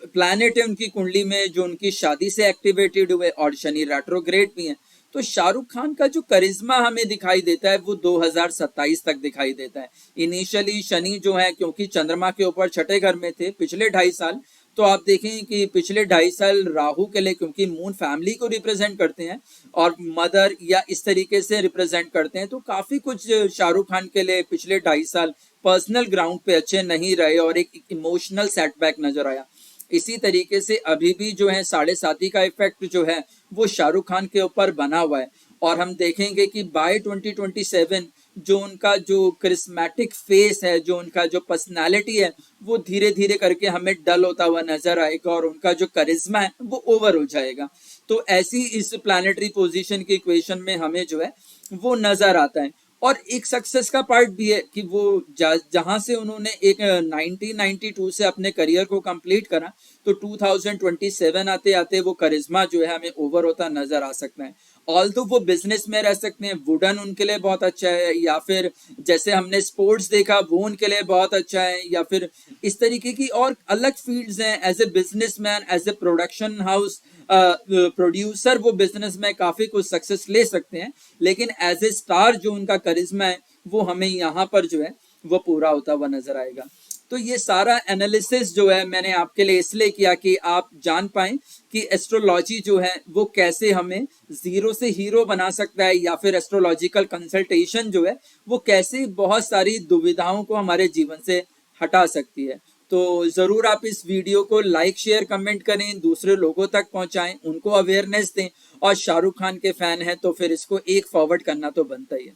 प्लैनेट है उनकी कुंडली में जो उनकी शादी से एक्टिवेटेड हुए, और शनि रेट्रोग्रेड भी है। तो शाहरुख खान का जो करिश्मा हमें दिखाई देता है वो 2027 तक दिखाई देता है। इनिशियली शनि जो है क्योंकि चंद्रमा के ऊपर छठे घर में थे पिछले 2.5 साल, तो आप देखें कि पिछले 2.5 साल राहु के लिए, क्योंकि मून फैमिली को रिप्रेजेंट करते हैं और मदर या इस तरीके से रिप्रेजेंट करते हैं, तो काफी कुछ शाहरुख खान के लिए पिछले 2.5 साल पर्सनल ग्राउंड पे अच्छे नहीं रहे और एक इमोशनल सेटबैक नजर आया। इसी तरीके से अभी भी जो है 7.5 का इफेक्ट जो है वो शाहरुख खान के ऊपर बना हुआ है, और हम देखेंगे कि बाय 2027 जो उनका जो क्रिस्मेटिक फेस है, जो उनका जो पर्सनालिटी है, वो धीरे धीरे करके हमें डल होता हुआ नजर आएगा और उनका जो करिश्मा है वो ओवर हो जाएगा। तो ऐसी इस प्लानिटरी पोजीशन की इक्वेशन में हमें जो है वो नजर आता है। और एक सक्सेस का पार्ट भी है कि वो जहां से उन्होंने एक 1992 से अपने करियर को कंप्लीट करा, तो 2027 आते आते वो करिश्मा जो है हमें ओवर होता नजर आ सकता है। ऑल्दो वो बिजनेस में रह सकते हैं, वुडन उनके लिए बहुत अच्छा है, या फिर जैसे हमने स्पोर्ट्स देखा वो उनके लिए बहुत अच्छा है, या फिर इस तरीके की और अलग फील्ड्स हैं। As a businessman, as a production house producer, वो बिजनेस में काफी कुछ सक्सेस ले सकते हैं, लेकिन एज ए स्टार जो उनका करिश्मा है वो हमें यहाँ पर जो है वो पूरा होता हुआ नजर आएगा। तो ये सारा एनालिसिस जो है मैंने आपके लिए इसलिए किया कि आप जान पाएं कि एस्ट्रोलॉजी जो है वो कैसे हमें जीरो से हीरो बना सकता है, या फिर एस्ट्रोलॉजिकल कंसल्टेशन जो है वो कैसे बहुत सारी दुविधाओं को हमारे जीवन से हटा सकती है। तो जरूर आप इस वीडियो को लाइक शेयर कमेंट करें, दूसरे लोगों तक पहुंचाएं, उनको अवेयरनेस दें, और शाहरुख खान के फैन हैं तो फिर इसको एक फॉरवर्ड करना तो बनता ही है।